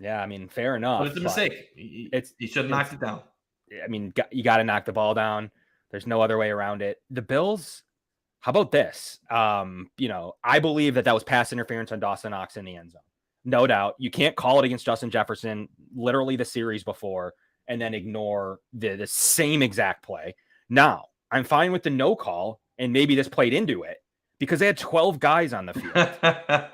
Yeah, fair enough. But it's a mistake. He should have knocked it down. You got to knock the ball down. There's no other way around it. The Bills, how about this? I believe that was pass interference on Dawson Knox in the end zone. No doubt. You can't call it against Justin Jefferson literally the series before and then ignore the same exact play. Now, I'm fine with the no call, and maybe this played into it because they had 12 guys on the field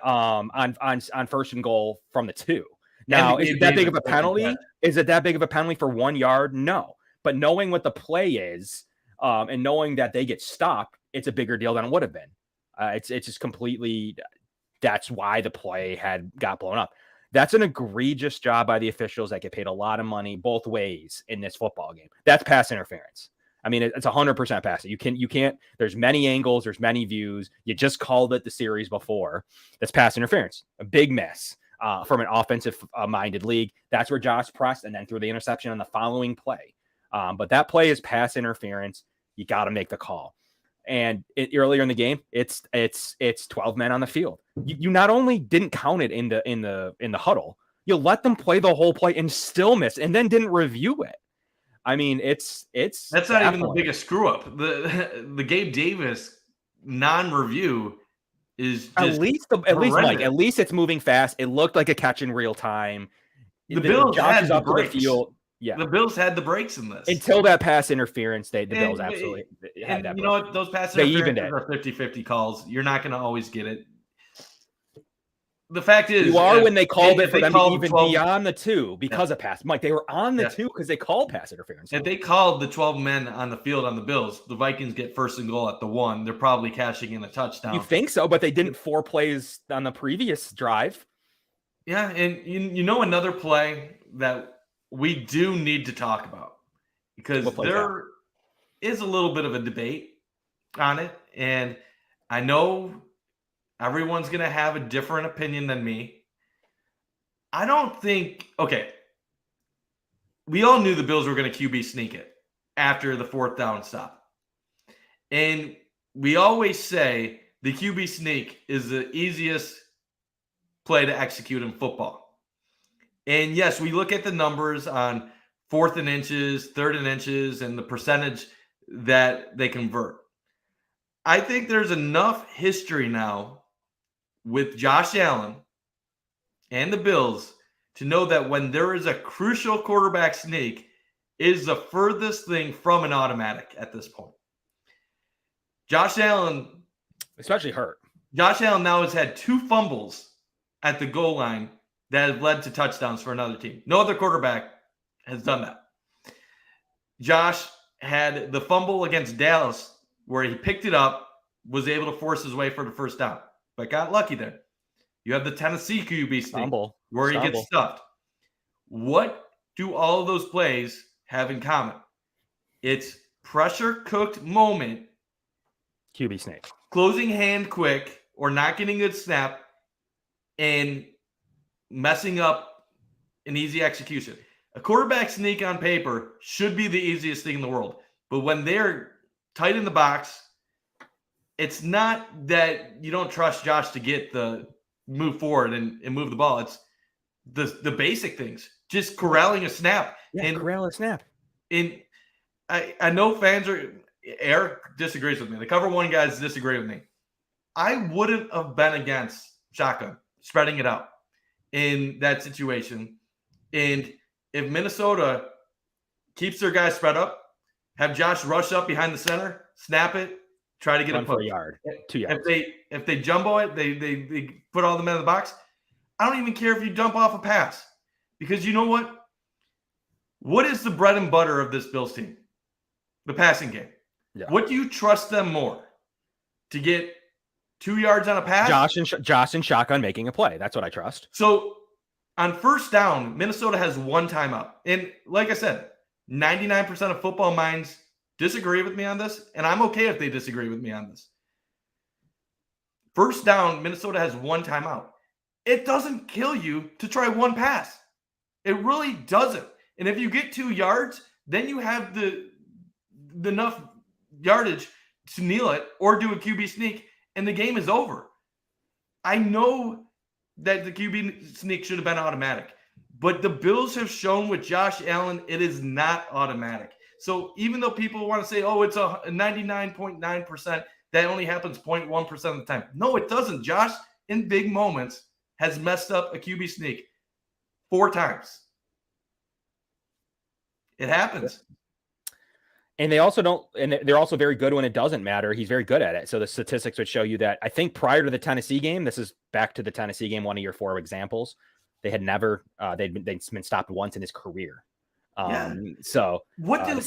on 1st and goal from the 2. Now, is it that big of a penalty? Is it that big of a penalty for 1 yard? No. But knowing what the play is and knowing that they get stopped, it's a bigger deal than it would have been. It's just completely – that's why the play got blown up. That's an egregious job by the officials that get paid a lot of money both ways in this football game. That's pass interference. It's 100% pass. You can't, there's many angles, there's many views. You just called it the series before. That's pass interference. A big mess from an offensive minded league. That's where Josh pressed and then threw the interception on the following play. But that play is pass interference. You got to make the call. And earlier in the game, it's 12 men on the field. You not only didn't count it in the huddle, you let them play the whole play and still miss, and then didn't review it. It's that's not even the biggest screw up. The Gabe Davis non-review is just at least Mike. At least it's moving fast. It looked like a catch in real time. The Bills had the breaks. The field. Yeah, the Bills had the breaks in this. Until that pass interference, the Bills absolutely had that. You know what? Those pass interferences are 50-50 calls. You're not going to always get it. the fact is, you are when they called it for them to even 12, be on the 2 because of pass. Mike, they were on the 2 because they called pass interference. If they called the 12 men on the field on the Bills, the Vikings get first and goal at the 1. They're probably cashing in a touchdown. You think so, but they didn't 4 plays on the previous drive. Yeah, and you know another play that we do need to talk about because there is a little bit of a debate on it, and I know everyone's going to have a different opinion than me. I don't think – okay, we all knew the Bills were going to QB sneak it after the 4th down stop. And we always say the QB sneak is the easiest play to execute in football. And yes, we look at the numbers on 4th and inches, 3rd and inches, and the percentage that they convert. I think there's enough history now with Josh Allen and the Bills to know that when there is a crucial quarterback sneak, it is the furthest thing from an automatic at this point. Josh Allen, especially hurt. Josh Allen now has had 2 fumbles at the goal line that have led to touchdowns for another team. No other quarterback has done that. Josh had the fumble against Dallas where he picked it up, was able to force his way for the first down, but got lucky there. You have the Tennessee QB sneak where he gets stuffed. What do all of those plays have in common? It's pressure-cooked moment, QB sneak, closing hand quick, or not getting a good snap, and messing up an easy execution. A quarterback sneak on paper should be the easiest thing in the world. But when they're tight in the box, it's not that you don't trust Josh to get the move forward and move the ball. It's the basic things. Just corralling a snap. Yeah, corral a snap. And I know fans are – Eric disagrees with me. The Cover One guys disagree with me. I wouldn't have been against shotgun, spreading it out in that situation. And if Minnesota keeps their guys spread up, have Josh rush up behind the center, snap it, try to get a push. 2 yards. If they jumbo it, they put all the men in the box. I don't even care if you dump off a pass. Because you know what? What is the bread and butter of this Bills team? The passing game. Yeah. What do you trust them more? To get 2 yards on a pass? Josh and shotgun making a play. That's what I trust. So on first down, Minnesota has 1 timeout. And like I said, 99% of football minds disagree with me on this, and I'm okay if they disagree with me on this. First down, Minnesota has 1 timeout. It doesn't kill you to try 1 pass. It really doesn't. And if you get 2 yards, then you have the enough yardage to kneel it or do a QB sneak, and the game is over. I know that the QB sneak should have been automatic, but the Bills have shown with Josh Allen it is not automatic. So even though people want to say, oh, it's a 99.9%, that only happens 0.1% of the time. No, it doesn't. Josh, in big moments, has messed up a QB sneak 4 times. It happens. And they also don't, and they're also very good when it doesn't matter. He's very good at it. So the statistics would show you that. I think prior to the Tennessee game, this is back to the Tennessee game, one of your 4 examples. They had never, they'd been stopped once in his career. So what the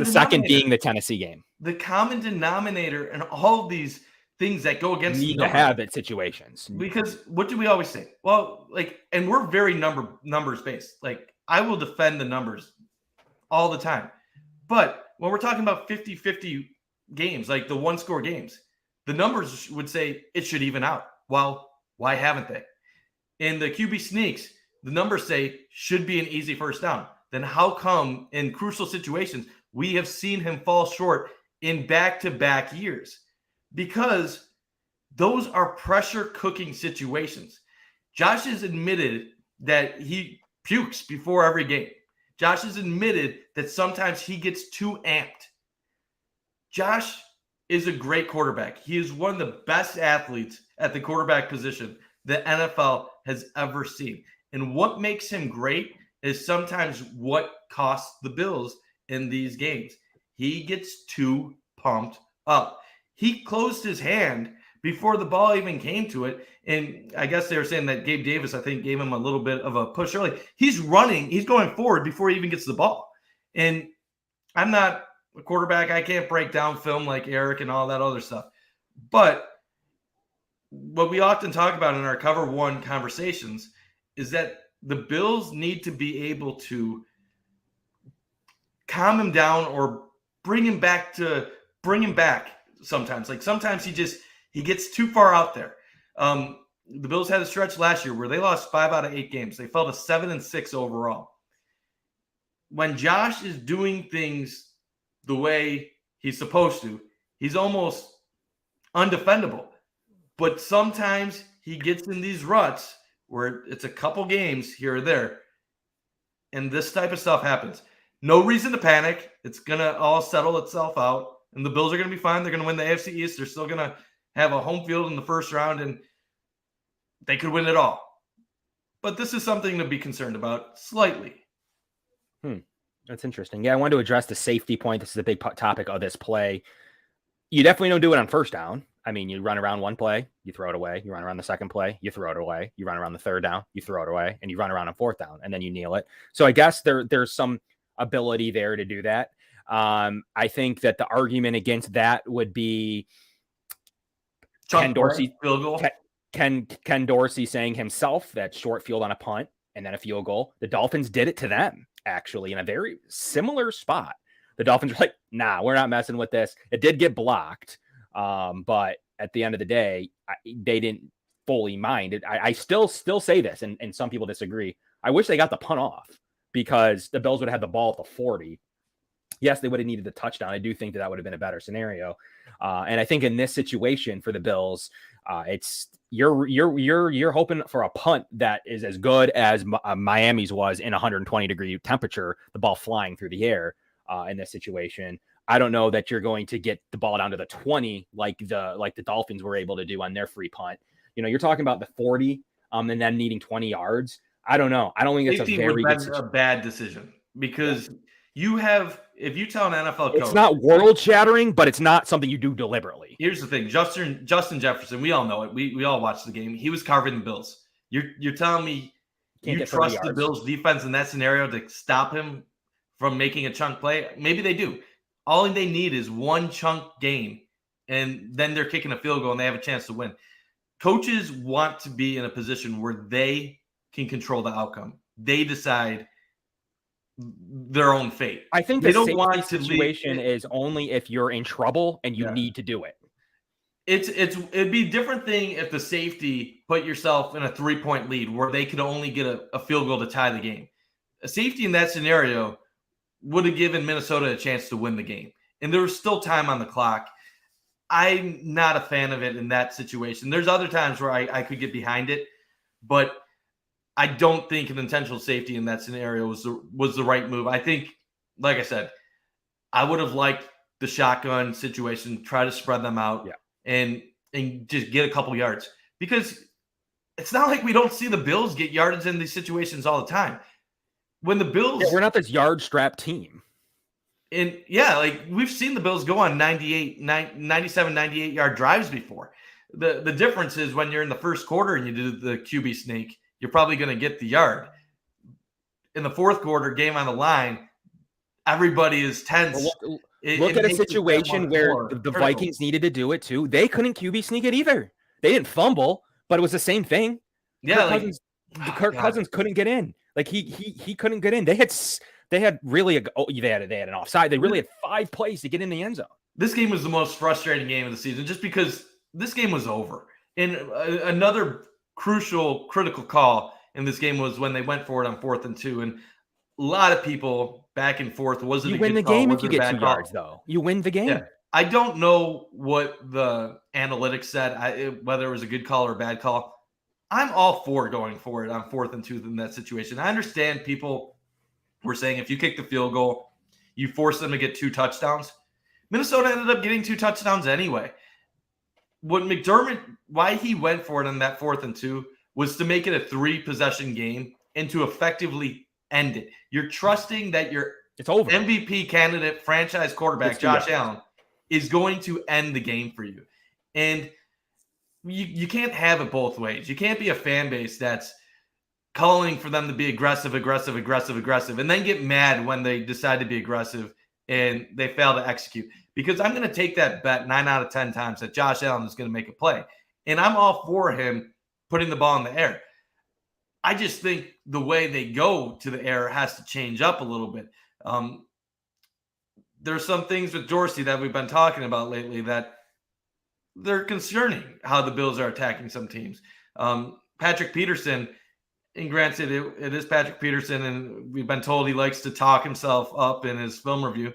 second being the Tennessee game. The common denominator and all of these things that go against need to have it situations. Because what do we always say? Well, and we're very numbers based. Like, I will defend the numbers all the time. But when we're talking about 50-50 games, like the 1-score games, the numbers would say it should even out. Well, why haven't they? In the QB sneaks, the numbers say should be an easy first down. Then how come in crucial situations we have seen him fall short in back-to-back years? Because those are pressure cooking situations. Josh has admitted that he pukes before every game. Josh has admitted that sometimes he gets too amped. Josh is a great quarterback. He is one of the best athletes at the quarterback position the NFL has ever seen. And what makes him great is sometimes what costs the Bills in these games. He gets too pumped up. He closed his hand before the ball even came to it. And I guess they were saying that Gabe Davis, I think, gave him a little bit of a push early. He's running. He's going forward before he even gets the ball. And I'm not a quarterback. I can't break down film like Eric and all that other stuff. But what we often talk about in our Cover One conversations is that the Bills need to be able to calm him down or bring him back sometimes. Like sometimes he gets too far out there. The Bills had a stretch last year where they lost 5 out of 8 games. They fell to 7-6 overall. When Josh is doing things the way he's supposed to, he's almost undefendable. But sometimes he gets in these ruts where it's a couple games here or there, and this type of stuff happens. No reason to panic. It's going to all settle itself out, and the Bills are going to be fine. They're going to win the AFC East. They're still going to have a home field in the first round, and they could win it all. But this is something to be concerned about slightly. That's interesting. Yeah, I wanted to address the safety point. This is a big topic of this play. You definitely don't do it on first down. I mean, you run around one play, you throw it away. You run around the second play, you throw it away. You run around the third down, you throw it away. And you run around on fourth down, and then you kneel it. So I guess there's some ability there to do that. I think that the argument against that would be Ken Dorsey field goal. Ken Dorsey saying himself that short field on a punt and then a field goal. The Dolphins did it to them, actually, in a very similar spot. The Dolphins were like, nah, we're not messing with this. It did get blocked, but at the end of the day, they didn't fully mind it. I still say this, and some people disagree. I wish they got the punt off because the Bills would have had the ball at the 40. Yes, they would have needed the touchdown. I do think that would have been a better scenario. And I think in this situation for the Bills, it's you're hoping for a punt that is as good as Miami's was in 120-degree temperature, the ball flying through the air in this situation. I don't know that you're going to get the ball down to the 20 like the Dolphins were able to do on their free punt. You know, you're talking about the 40 and then needing 20 yards. I don't know. I don't think it's a bad decision because if you tell an NFL coach, it's not world shattering, but it's not something you do deliberately. Here's the thing. Justin Jefferson, we all know it. We all watched the game. He was carving the Bills. You're telling me you trust the Bills defense in that scenario to stop him from making a chunk play? Maybe they do. All they need is one chunk game, and then they're kicking a field goal and they have a chance to win. Coaches want to be in a position where they can control the outcome. They decide their own fate. I think the safety situation is only if you're in trouble and you need to do it. It'd be a different thing if the safety put yourself in a 3-point lead where they could only get a field goal to tie the game. A safety in that scenario would have given Minnesota a chance to win the game. And there was still time on the clock. I'm not a fan of it in that situation. There's other times where I could get behind it, but I don't think an intentional safety in that scenario was the right move. I think, like I said, I would have liked the shotgun situation, try to spread them out and just get a couple yards. Because it's not like we don't see the Bills get yardage in these situations all the time. When the Bills... we're not this yard-strapped team. And, like we've seen the Bills go on 97, 98-yard drives before. The difference is when you're in the first quarter and you do the QB sneak, you're probably going to get the yard. In the fourth quarter, game on the line, everybody is tense. Well, look at a situation where the Vikings needed to do it too. They couldn't QB sneak it either. They didn't fumble, but it was the same thing. Yeah, Kirk Cousins couldn't get in. Like he couldn't get in. They had really they had an offside. They really had 5 plays to get in the end zone. This game was the most frustrating game of the season just because this game was over. And another critical call in this game was when they went for it on 4th and 2. And a lot of people back and forth. Was it you win the game if you get 2 yards, though? You win the game. Yeah. I don't know what the analytics said, whether it was a good call or a bad call. I'm all for going for it on 4th and 2 in that situation. I understand people were saying if you kick the field goal, you force them to get 2 touchdowns. Minnesota ended up getting 2 touchdowns anyway. What McDermott, why he went for it on that 4th and 2 was to make it a 3-possession game and to effectively end it. You're trusting that your MVP candidate, franchise quarterback, Josh Allen, is going to end the game for you. And you can't have it both ways. You can't be a fan base that's calling for them to be aggressive, and then get mad when they decide to be aggressive and they fail to execute. Because I'm going to take that bet 9 out of 10 times that Josh Allen is going to make a play. And I'm all for him putting the ball in the air. I just think the way they go to the air has to change up a little bit. There's some things with Dorsey that we've been talking about lately that they're concerning, how the Bills are attacking some teams. Patrick Peterson, and granted, it is Patrick Peterson, and we've been told he likes to talk himself up in his film review.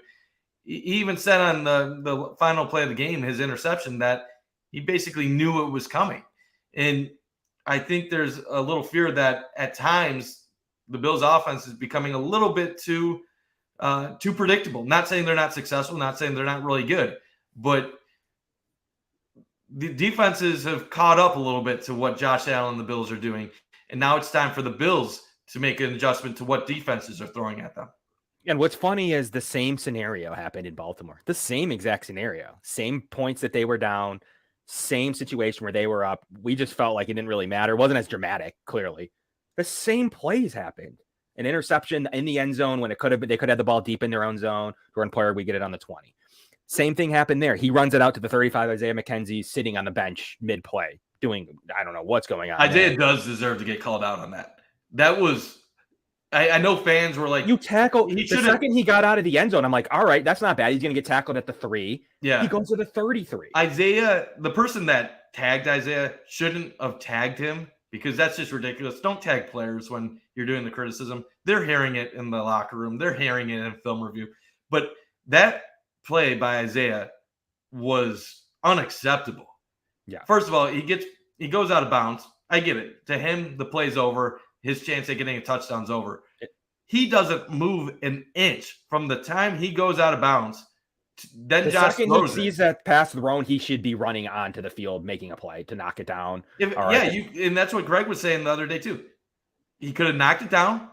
He even said on the final play of the game, his interception, that he basically knew it was coming. And I think there's a little fear that at times the Bills' offense is becoming a little bit too predictable. Not saying they're not successful, not saying they're not really good, but the defenses have caught up a little bit to what Josh Allen and the Bills are doing. And now it's time for the Bills to make an adjustment to what defenses are throwing at them. And what's funny is the same scenario happened in Baltimore. The same exact scenario. Same points that they were down. Same situation where they were up. We just felt like it didn't really matter. It wasn't as dramatic, clearly. The same plays happened. An interception in the end zone when it could have been, they could have the ball deep in their own zone. Jordan Poyer, we get it on the 20. Same thing happened there. He runs it out to the 35. Isaiah McKenzie sitting on the bench mid-play doing, I don't know what's going on. Isaiah does deserve to get called out on that. That was, I know fans were like, you tackle the second he got out of the end zone. I'm like, all right, that's not bad. He's going to get tackled at the 3. Yeah. He goes to the 33. Isaiah, the person that tagged Isaiah shouldn't have tagged him because that's just ridiculous. Don't tag players when you're doing the criticism. They're hearing it in the locker room. They're hearing it in film review. But that play by Isaiah was unacceptable. Yeah. First of all, he goes out of bounds. I get it. To him, the play's over. His chance at getting a touchdown's over. He doesn't move an inch from the time he goes out of bounds. Then the Josh second he sees that pass thrown, he should be running onto the field, making a play to knock it down. And that's what Greg was saying the other day too. He could have knocked it down.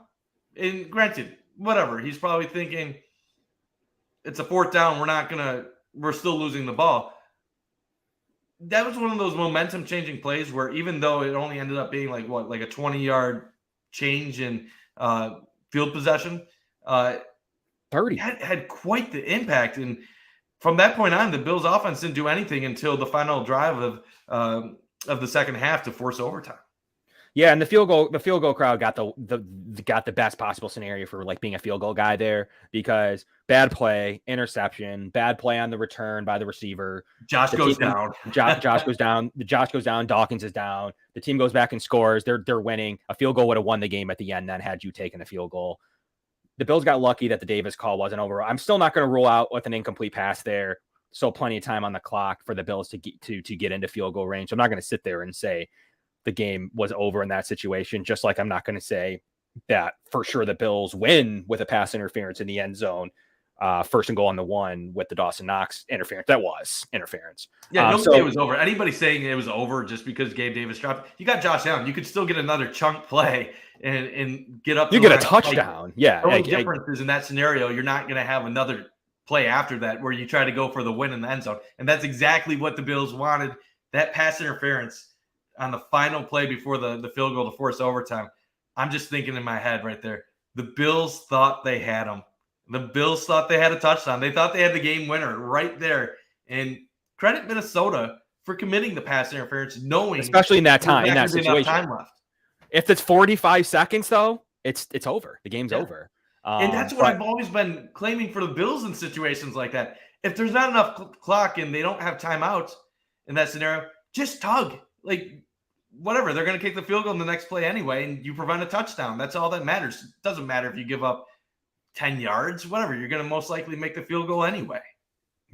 And granted, whatever. He's probably thinking it's a 4th down. We're still losing the ball. That was one of those momentum changing plays where even though it only ended up being like a 20-yard change in field possession, 30 had quite the impact. And from that point on, the Bills offense didn't do anything until the final drive of the second half to force overtime. Yeah, and the field goal crowd got the best possible scenario for like being a field goal guy there because bad play, interception, bad play on the return by the receiver. Josh goes down. Josh goes down. Josh goes down. Dawkins is down. The team goes back and scores. They're winning. A field goal would have won the game at the end then had you taken a field goal. The Bills got lucky that the Davis call wasn't over. I'm still not going to rule out with an incomplete pass there. Still plenty of time on the clock for the Bills to get into field goal range. So I'm not going to sit there and say the game was over in that situation, just like I'm not going to say that for sure the Bills win with a pass interference in the end zone, 1st and goal on the 1 with the Dawson Knox interference. That was interference. Yeah, nobody was over. Anybody saying it was over just because Gabe Davis dropped, you got Josh Allen. You could still get another chunk play and get up. You get a touchdown. Yeah. The only difference is in that scenario, you're not going to have another play after that where you try to go for the win in the end zone. And that's exactly what the Bills wanted. That pass interference on the final play before the field goal to force overtime. I'm just thinking in my head right there. The Bills thought they had him. The Bills thought they had a touchdown. They thought they had the game winner right there. And credit Minnesota for committing the pass interference, knowing especially in that time, in that situation. Time left. If it's 45 seconds though, it's over. The game's over. And that's what I've always been claiming for the Bills in situations like that. If there's not enough clock and they don't have timeouts in that scenario, just tug. Like, whatever. They're going to kick the field goal in the next play anyway, and you prevent a touchdown. That's all that matters. It doesn't matter if you give up 10 yards, whatever. You're going to most likely make the field goal anyway.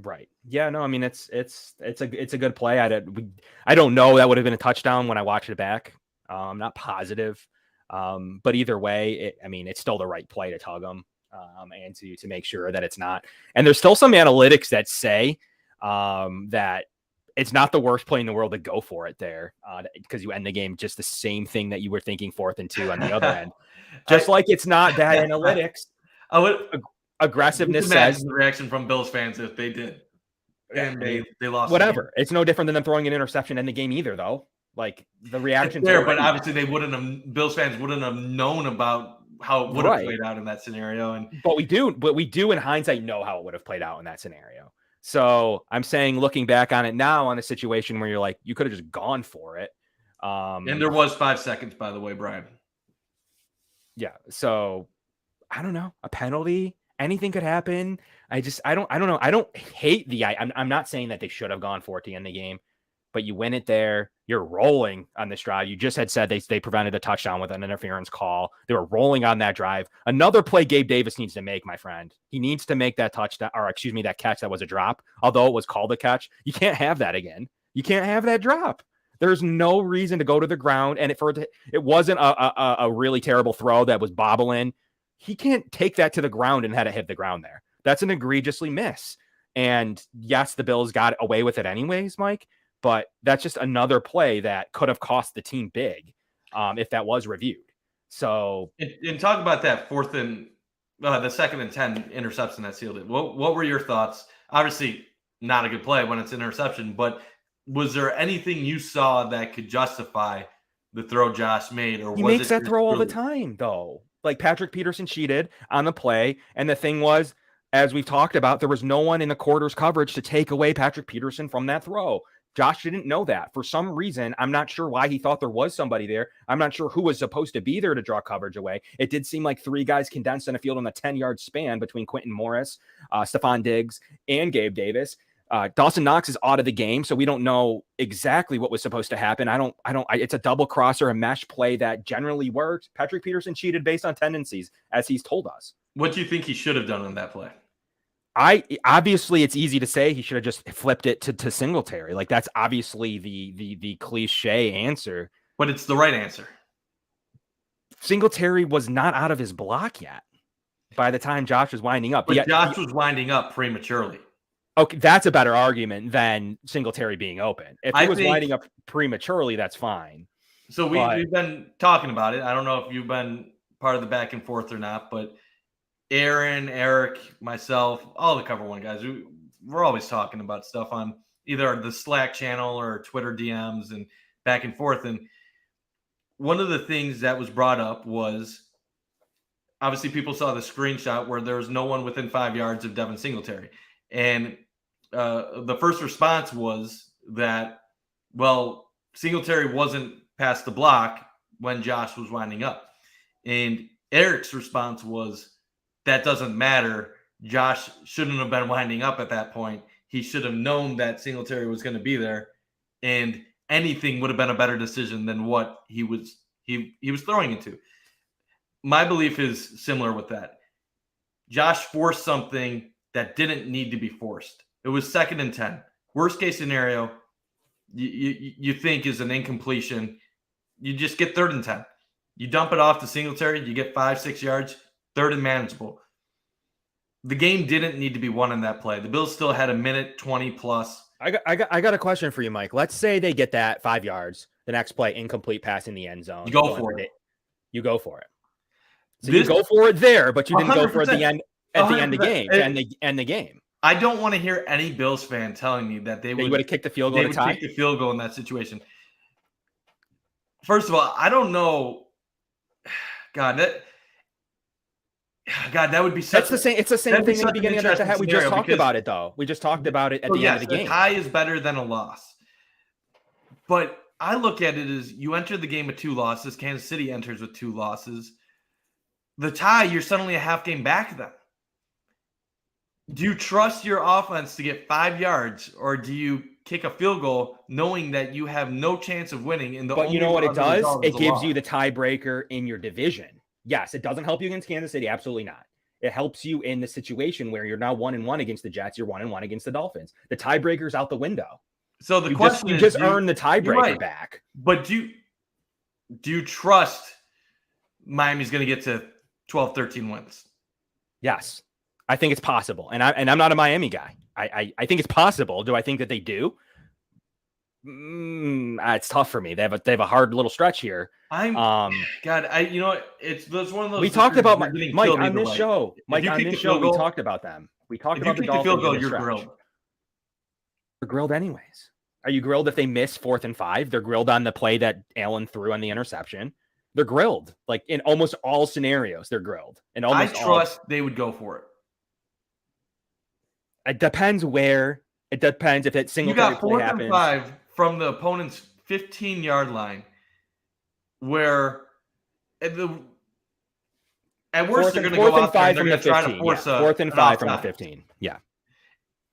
Right. Yeah, no, I mean, it's a good play. I don't know. That would have been a touchdown when I watched it back. I'm not positive. But either way, it's still the right play to tug them and to make sure that it's not. And there's still some analytics that say that it's not the worst play in the world to go for it there because you end the game just the same thing that you were thinking 4th and 2 on the other end. Just like it's not bad analytics. I would Aggressiveness says the reaction from Bills fans if they did. and they lost. Whatever. It's no different than them throwing an interception in the game either, though. Like the reaction there, but obviously they wouldn't have. Bills fans wouldn't have known about how it would have played out in that scenario. And but we do in hindsight know how it would have played out in that scenario. So I'm saying, looking back on it now, on a situation where you're like, you could have just gone for it. And there was 5 seconds, by the way, Brian. Yeah. So I don't know, a penalty, anything could happen. I don't know. I don't hate I'm not saying that they should have gone for it to end the game, but you win it there. You're rolling on this drive. You just had said they prevented a touchdown with an interference call. They were rolling on that drive. Another play Gabe Davis needs to make, my friend. He needs to make that touchdown, or excuse me, that catch that was a drop. Although it was called a catch, you can't have that again. You can't have that drop. There's no reason to go to the ground, and it wasn't a really terrible throw that was bobbling. He can't take that to the ground and had it hit the ground there. That's an egregiously miss. And yes, the Bills got away with it anyways, Mike. But that's just another play that could have cost the team big if that was reviewed. So, and talk about that fourth and the 2nd and 10 interception that sealed it. What were your thoughts? Obviously, not a good play when it's an interception, but was there anything you saw that could justify the throw Josh made? Or he makes that throw all the time, though. Like Patrick Peterson cheated on the play, and the thing was, as we've talked about, there was no one in the quarter's coverage to take away Patrick Peterson from that throw. Josh didn't know that. For some reason, I'm not sure why he thought there was somebody there. I'm not sure who was supposed to be there to draw coverage away. It did seem like 3 guys condensed in a field on a 10-yard span between Quentin Morris, Stephon Diggs, and Gabe Davis. Dawson Knox is out of the game, so we don't know exactly what was supposed to happen. It's a double crosser, a mesh play that generally works. Patrick Peterson cheated based on tendencies, as he's told us. What do you think he should have done on that play? Obviously it's easy to say he should have just flipped it to Singletary. Like that's obviously the cliche answer. But it's the right answer. Singletary was not out of his block yet by the time Josh was winding up. But Josh was winding up prematurely. Okay, that's a better argument than Singletary being open. If he was winding up prematurely, that's fine. So we've been talking about it. I don't know if you've been part of the back and forth or not, but Aaron, Eric, myself, all the Cover One guys, we're always talking about stuff on either the Slack channel or Twitter DMs and back and forth. And one of the things that was brought up was obviously people saw the screenshot where there was no one within 5 yards of Devin Singletary. And the first response was that, well, Singletary wasn't past the block when Josh was winding up. And Eric's response was, that doesn't matter. Josh shouldn't have been winding up at that point. He should have known that Singletary was going to be there, and anything would have been a better decision than what he was throwing into. My belief is similar with that. Josh forced something that didn't need to be forced. It was 2nd and 10. Worst case scenario, you think is an incompletion. You just get 3rd and 10. You dump it off to Singletary, you get 5-6 yards. 3rd and manageable. The game didn't need to be won in that play. The Bills still had a minute 20 plus. I got a question for you, Mike. Let's say they get that 5 yards. The next play, incomplete pass in the end zone. You go for it. You go for it. So you go for it there, but you didn't go for it at the end of the game. End the game. I don't want to hear any Bills fan telling me that they would have kicked the field goal to tie. Kick the field goal in that situation. First of all, I don't know. God, that would be such. That's the same. It's the same thing in the beginning of that. We just talked about it, though. We just talked about it at the end of the game. A tie is better than a loss. But I look at it as you enter the game with 2 losses. Kansas City enters with 2 losses. The tie, you're suddenly a half game back then. Do you trust your offense to get 5 yards, or do you kick a field goal knowing that you have no chance of winning? But you know what it does? It gives you the tiebreaker in your division. Yes, it doesn't help you against Kansas City. Absolutely not. It helps you in the situation where you're now 1-1 against the Jets. You're 1-1 against the Dolphins. The tiebreaker's out the window. So the question is, you just earn the tiebreaker back. But do you trust Miami's going to get to 12, 13 wins? Yes, I think it's possible. And I'm not a Miami guy. I think it's possible. Do I think that they do? It's tough for me. They have a hard little stretch here. It's one of those. We talked about Mike on this show. Mike on this show, we talked about them. We talked about the Dolphins. If you kick the field goal, you're grilled. grilled anyways. Are you grilled if they miss 4th and 5? They're grilled on the play that Allen threw on the interception. They're grilled. Like in almost all scenarios, they're grilled. And I trust they would go for it. It depends where. It depends if it's single. You got 4th and 5 from the opponent's 15-yard line, where at worst they're going to go out there and they're going to try to force a 4th and 5 from the 15. Yeah.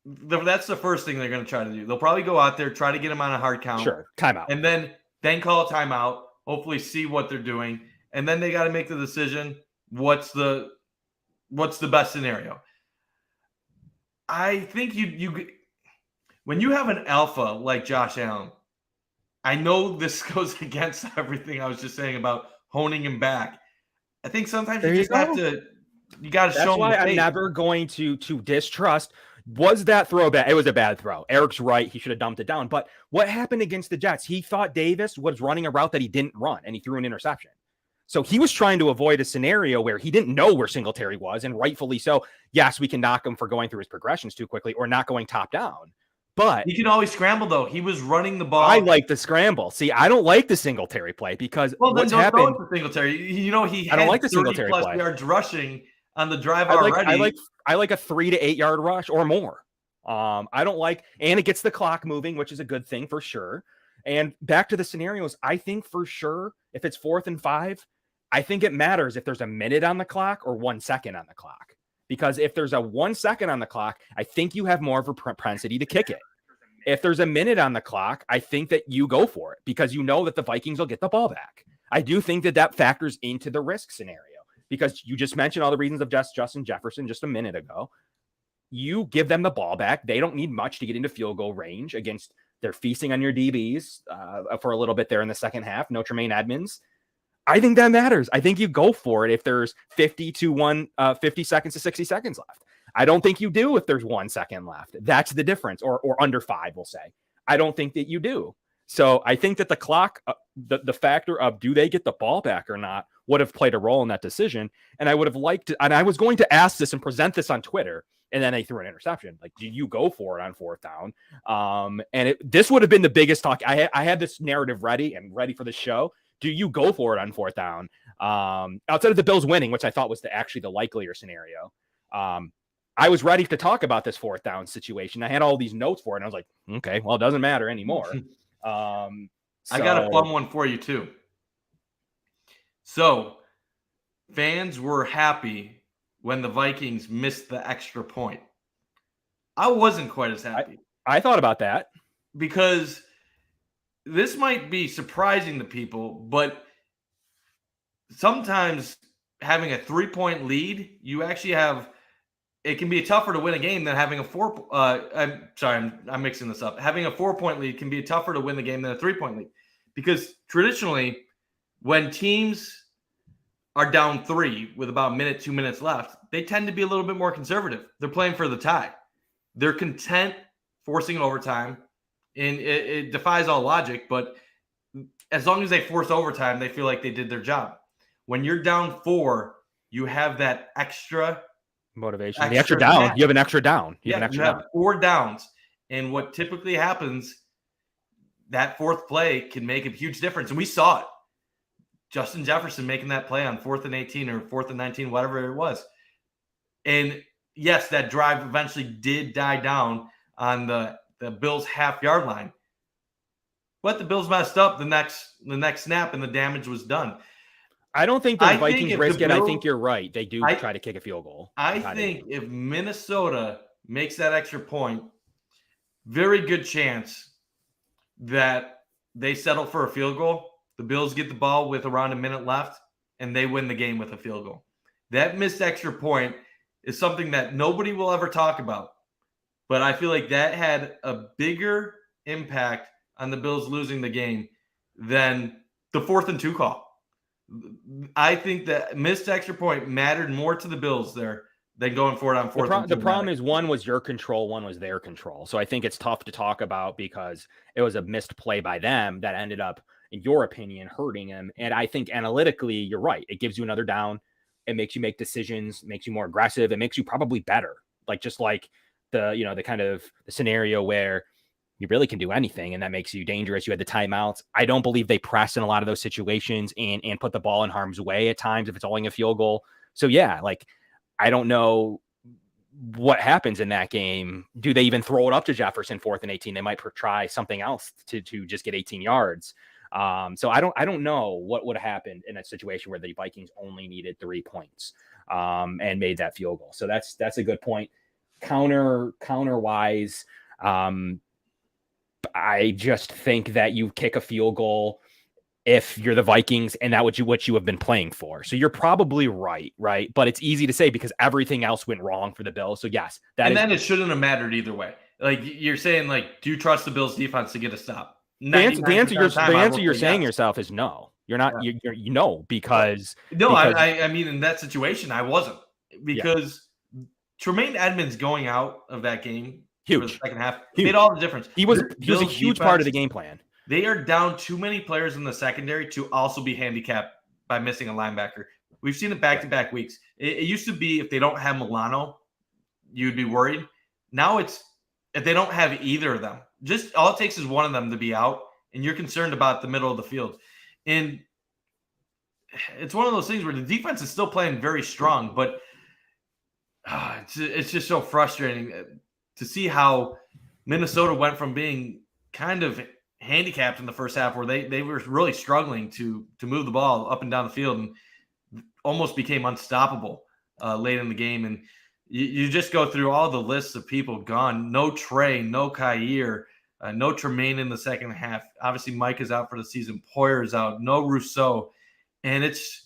That's the first thing they're going to try to do. They'll probably go out there, try to get them on a hard count. Sure. Timeout. And then call a timeout, hopefully see what they're doing. And then they got to make the decision, what's the best scenario. I think you when you have an alpha like Josh Allen, I know this goes against everything I was just saying about honing him back. I think sometimes you just have to show him. That's why I'm never going to distrust. Was that throw bad? It was a bad throw. Eric's right. He should have dumped it down. But what happened against the Jets? He thought Davis was running a route that he didn't run, and he threw an interception. So he was trying to avoid a scenario where he didn't know where Singletary was, and rightfully so. Yes, we can knock him for going through his progressions too quickly or not going top down. But he can always scramble, though. He was running the ball. I like the scramble. See, I don't like the Singletary play because what's happened? Singletary. He I don't like the Singletary play. Yards rushing on the drive already. I like a 3 to 8 yard rush or more. I don't like, and it gets the clock moving, which is a good thing for sure. And back to the scenarios, I think for sure, if it's 4th and 5, I think it matters if there's a minute on the clock or 1 second on the clock. Because if there's a 1 second on the clock, I think you have more of a propensity to kick it. If there's a minute on the clock, I think that you go for it because you know that the Vikings will get the ball back. I do think that factors into the risk scenario because you just mentioned all the reasons of Justin Jefferson just a minute ago. You give them the ball back. They don't need much to get into field goal range against they're feasting on your DBs for a little bit there in the second half. No Tremaine Edmonds. I think that matters. I think you go for it if there's 50 seconds to 60 seconds left. I don't think you do if there's 1 second left. That's the difference, or under 5, we'll say. I don't think that you do. So I think that the clock, the factor of do they get the ball back or not would have played a role in that decision. And I would have liked to, and I was going to ask this and present this on Twitter, and then they threw an interception. Like, do you go for it on 4th down? And this would have been the biggest talk. I had this narrative ready for the show. Do you go for it on 4th down? Outside of the Bills winning, which I thought was actually the likelier scenario. I was ready to talk about this 4th down situation. I had all these notes for it, and I was like, okay, well, it doesn't matter anymore. I got a fun one for you, too. So, fans were happy when the Vikings missed the extra point. I wasn't quite as happy. I thought about that. Because this might be surprising to people, but sometimes having a 3-point lead, you actually have – it can be tougher to win a game than having a I'm mixing this up. Having a 4-point lead can be tougher to win the game than a 3-point lead. Because traditionally, when teams are down 3 with about a minute, 2 minutes left, they tend to be a little bit more conservative. They're playing for the tie. They're content forcing overtime. And it defies all logic, but as long as they force overtime, they feel like they did their job. When you're down 4, you have that extra motivation. The extra down. You have an extra down. You have 4 downs. And what typically happens, that 4th play can make a huge difference. And we saw it. Justin Jefferson making that play on 4th and 18 or 4th and 19, whatever it was. And yes, that drive eventually did die down on the Bills' half-yard line. But the Bills messed up the next snap, and the damage was done. I don't think the Vikings risk it. I think you're right. They do try to kick a field goal. I think if Minnesota makes that extra point, very good chance that they settle for a field goal. The Bills get the ball with around a minute left, and they win the game with a field goal. That missed extra point is something that nobody will ever talk about. But I feel like that had a bigger impact on the Bills losing the game than the 4th and 2 call. I think that missed extra point mattered more to the Bills there than going for it on 4th and 2. The problem is one was your control, one was their control. So I think it's tough to talk about because it was a missed play by them that ended up, in your opinion, hurting them. And I think analytically, you're right. It gives you another down. It makes you make decisions, makes you more aggressive. It makes you probably better. The kind of the scenario where you really can do anything, and that makes you dangerous. You had the timeouts. I don't believe they press in a lot of those situations and put the ball in harm's way at times if it's only a field goal. So yeah, like I don't know what happens in that game. Do they even throw it up to Jefferson 4th and 18? They might try something else to just get 18 yards. So I don't know what would have happened in a situation where the Vikings only needed 3 points and made that field goal. So that's a good point. Counter wise, I just think that you kick a field goal if you're the Vikings and that what you have been playing for. So you're probably right? But it's easy to say because everything else went wrong for the Bills. So yes, then it shouldn't have mattered either way. Like you're saying, like, do you trust the Bills defense to get a stop? The answer you're saying yourself is no. You're not. Yeah. You know because I mean in that situation I wasn't because Tremaine Edmonds going out of that game for the second half made all the difference. He was a huge part of the game plan. They are down too many players in the secondary to also be handicapped by missing a linebacker. We've seen it back-to-back weeks. It used to be if they don't have Milano, you'd be worried. Now it's if they don't have either of them. Just all it takes is one of them to be out, and you're concerned about the middle of the field. And it's one of those things where the defense is still playing very strong, but it's just so frustrating to see how Minnesota went from being kind of handicapped in the first half where they were really struggling to move the ball up and down the field and almost became unstoppable late in the game. And you just go through all the lists of people gone. No Trey, no Kyer, no Tremaine in the second half. Obviously, Mike is out for the season. Poyer is out. No Rousseau. And it's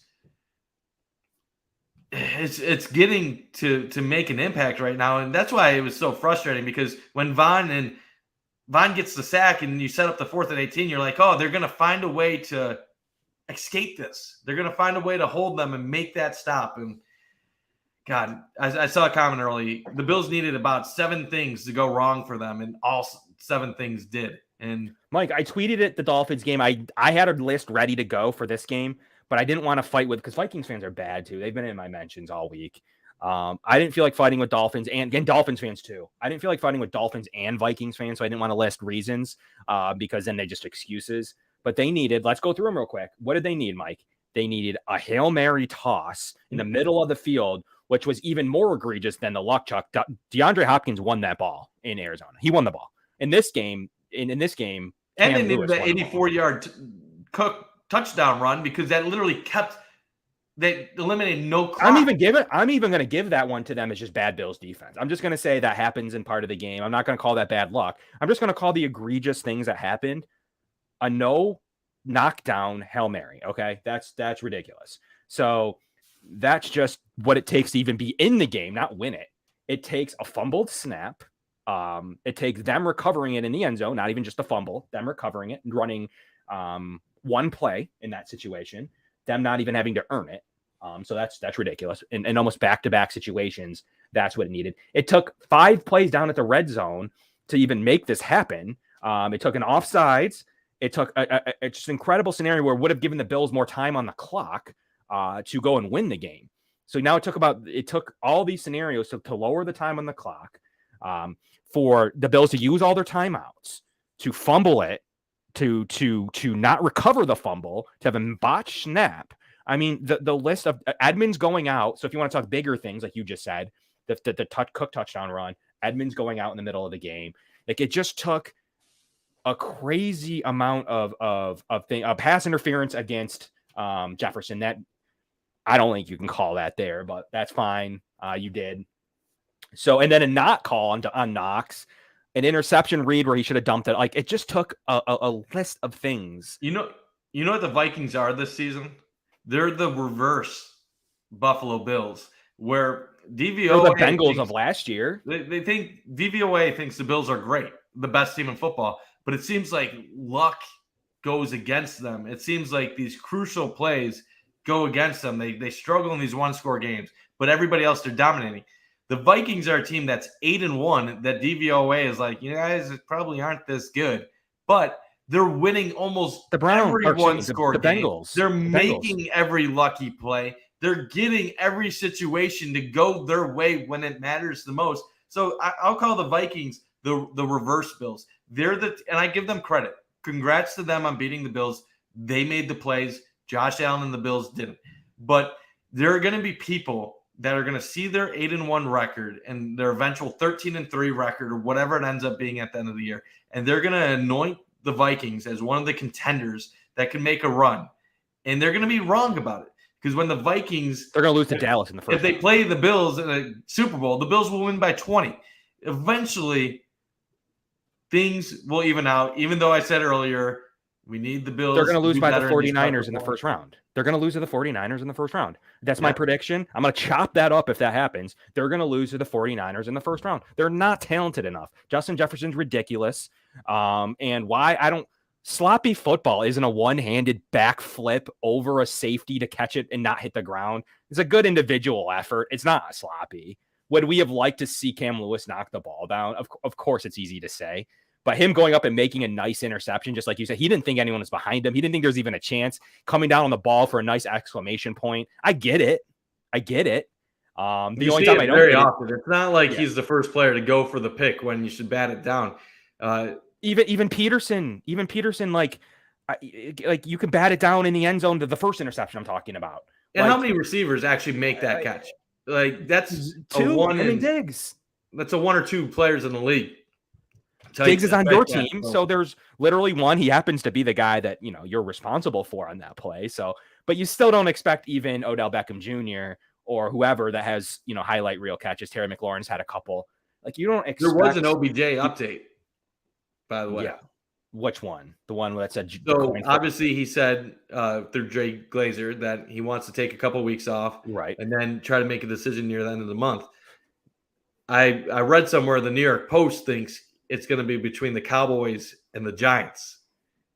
getting to make an impact right now. And that's why it was so frustrating because when Vaughn gets the sack and you set up the 4th and 18, you're like, oh, they're going to find a way to escape this. They're going to find a way to hold them and make that stop. And God, I saw a comment early. The Bills needed about 7 things to go wrong for them, and all 7 things did. And Mike, I tweeted it the Dolphins game. I had a list ready to go for this game, but I didn't want to fight with because Vikings fans are bad too. They've been in my mentions all week. I didn't feel like fighting with Dolphins and Dolphins fans too. I didn't feel like fighting with Dolphins and Vikings fans, so I didn't want to list reasons because then they just excuses. But they needed, let's go through them real quick. What did they need, Mike? They needed a Hail Mary toss in the middle of the field, which was even more egregious than the luck chuck. DeAndre Hopkins won that ball in Arizona. He won the ball. In this game, and they needed the 84-yard Cook touchdown run because that literally they eliminated no clock. I'm even going to give that one to them as just bad Bills defense. I'm just going to say that happens in part of the game. I'm not going to call that bad luck. I'm just going to call the egregious things that happened a no knockdown Hail Mary. Okay. That's ridiculous. So that's just what it takes to even be in the game, not win it. It takes a fumbled snap. It takes them recovering it in the end zone, not even just a fumble, them recovering it and running one play in that situation, them not even having to earn it. So that's ridiculous. And almost back-to-back situations, that's what it needed. It took 5 plays down at the red zone to even make this happen. It took an offsides. It took it's just an incredible scenario where it would have given the Bills more time on the clock to go and win the game. So now it took all these scenarios to lower the time on the clock, for the Bills to use all their timeouts, to fumble it, to not recover the fumble, to have a botched snap. I mean, the list of Edmonds going out. So if you want to talk bigger things, like you just said, the Cook touchdown run, Edmonds going out in the middle of the game, like it just took a crazy amount of pass interference against Jefferson. That I don't think you can call that there, but that's fine. You did. So, and then a not call on Knox, an interception read where he should have dumped it. Like it just took a list of things. You know what the Vikings are this season? They're the reverse Buffalo Bills, where DVOA the Bengals of last year. They think DVOA thinks the Bills are great, the best team in football, but it seems like luck goes against them. It seems like these crucial plays go against them. They struggle in these one-score games, but everybody else they're dominating. The Vikings are a team that's 8-1 that DVOA is like, you guys probably aren't this good, but they're winning almost every one-score game. Bengals. They're making every lucky play. They're getting every situation to go their way when it matters the most. So I'll call the Vikings the reverse Bills. and I give them credit. Congrats to them on beating the Bills. They made the plays. Josh Allen and the Bills didn't. But there are going to be people that are going to see their 8-1 record and their eventual 13-3 record or whatever it ends up being at the end of the year. And they're going to anoint the Vikings as one of the contenders that can make a run. And they're going to be wrong about it. Because when the Vikings... They're going to lose to Dallas in the first If they play the Bills in a Super Bowl, the Bills will win by 20. Eventually, things will even out. Even though I said earlier, we need the Bills. They're going to lose by the better 49ers in the first round. They're going to lose to the 49ers in the first round. That's my prediction. I'm going to chop that up if that happens. They're going to lose to the 49ers in the first round. They're not talented enough. Justin Jefferson's ridiculous. And why I don't... Sloppy football isn't a one-handed backflip over a safety to catch it and not hit the ground. It's a good individual effort. It's not sloppy. Would we have liked to see Cam Lewis knock the ball down? Of course, it's easy to say. But him going up and making a nice interception, just like you said, he didn't think anyone was behind him. He didn't think there's even a chance. Coming down on the ball for a nice exclamation point. I get it. The only time I don't very often. It's not like he's the first player to go for the pick when you should bat it down. Even Peterson, like you can bat it down in the end zone to the first interception I'm talking about. And how many receivers actually make that catch? Like that's two. Diggs. That's a 1 or 2 players in the league. Diggs is on your team, so there's literally one. He happens to be the guy that you're responsible for on that play. So, but you still don't expect even Odell Beckham Jr. or whoever that has highlight reel catches. Terry McLaurin's had a couple. Like you don't expect. There was an OBJ update. By the way. Yeah. Which one? The one that said. So obviously he said through Jay Glazer that he wants to take a couple weeks off, right, and then try to make a decision near the end of the month. I read somewhere the New York Post thinks it's going to be between the Cowboys and the Giants.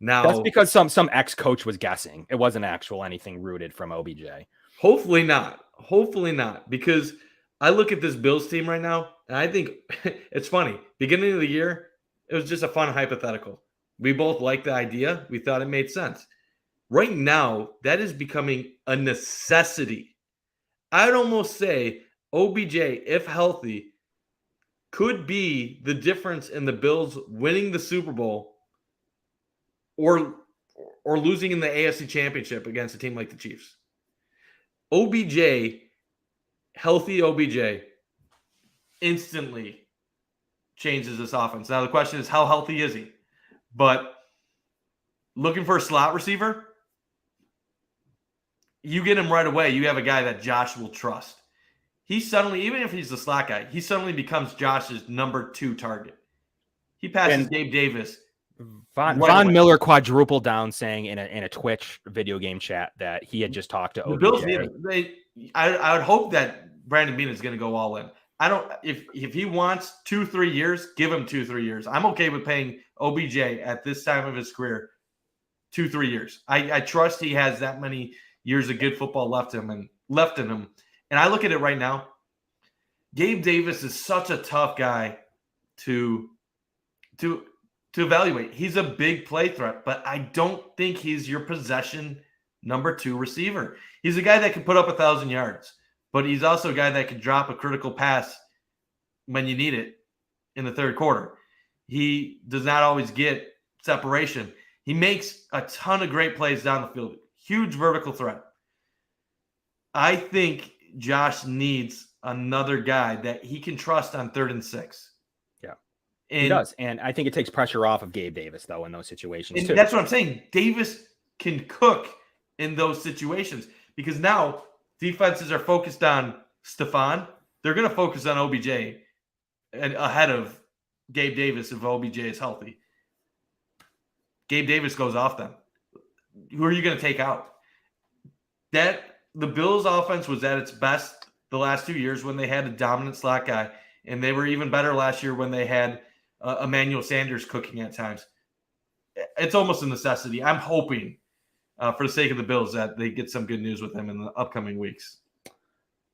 Now that's because some ex-coach was guessing. It wasn't actual anything rooted from OBJ. Hopefully not. Because I look at this Bills team right now, and I think it's funny. Beginning of the year, it was just a fun hypothetical. We both liked the idea. We thought it made sense. Right now, that is becoming a necessity. I'd almost say OBJ, if healthy, could be the difference in the Bills winning the Super Bowl or losing in the AFC Championship against a team like the Chiefs. Healthy OBJ, instantly changes this offense. Now, the question is, how healthy is he? But looking for a slot receiver, you get him right away. You have a guy that Josh will trust. He suddenly, even if he's the slot guy, he suddenly becomes Josh's number 2 target. He passes Gabe Davis. Von Miller quadrupled down saying in a Twitch video game chat that he had just talked to OBJ. The Bills I would hope that Brandon Beane is going to go all in. If he wants 2-3 years, give him 2-3 years. I'm okay with paying OBJ at this time of his career 2-3 years. I trust he has that many years of good football left in him. And I look at it right now. Gabe Davis is such a tough guy to evaluate. He's a big play threat, but I don't think he's your possession number 2 receiver. He's a guy that can put up 1,000 yards, but he's also a guy that can drop a critical pass when you need it in the third quarter. He does not always get separation. He makes a ton of great plays down the field. Huge vertical threat. I think Josh needs another guy that he can trust on 3rd and 6. Yeah, he does. And I think it takes pressure off of Gabe Davis, though, in those situations, too. That's what I'm saying. Davis can cook in those situations because now defenses are focused on Stephon. They're going to focus on OBJ and ahead of Gabe Davis if OBJ is healthy. Gabe Davis goes off then. Who are you going to take out? The Bills' offense was at its best the last 2 years when they had a dominant slot guy, and they were even better last year when they had Emmanuel Sanders cooking at times. It's almost a necessity. I'm hoping, for the sake of the Bills, that they get some good news with him in the upcoming weeks.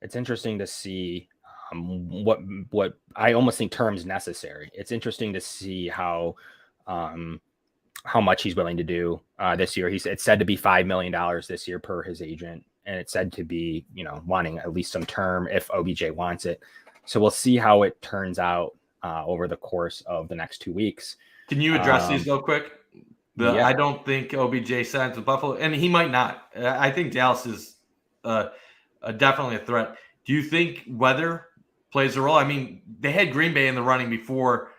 It's interesting to see what I almost think terms necessary. It's interesting to see how much he's willing to do this year. It's said to be $5 million this year per his agent. And it's said to be, wanting at least some term if OBJ wants it. So we'll see how it turns out over the course of the next 2 weeks. Can you address these real quick? Yeah. I don't think OBJ signs with Buffalo, and he might not. I think Dallas is definitely a threat. Do you think weather plays a role? I mean, they had Green Bay in the running before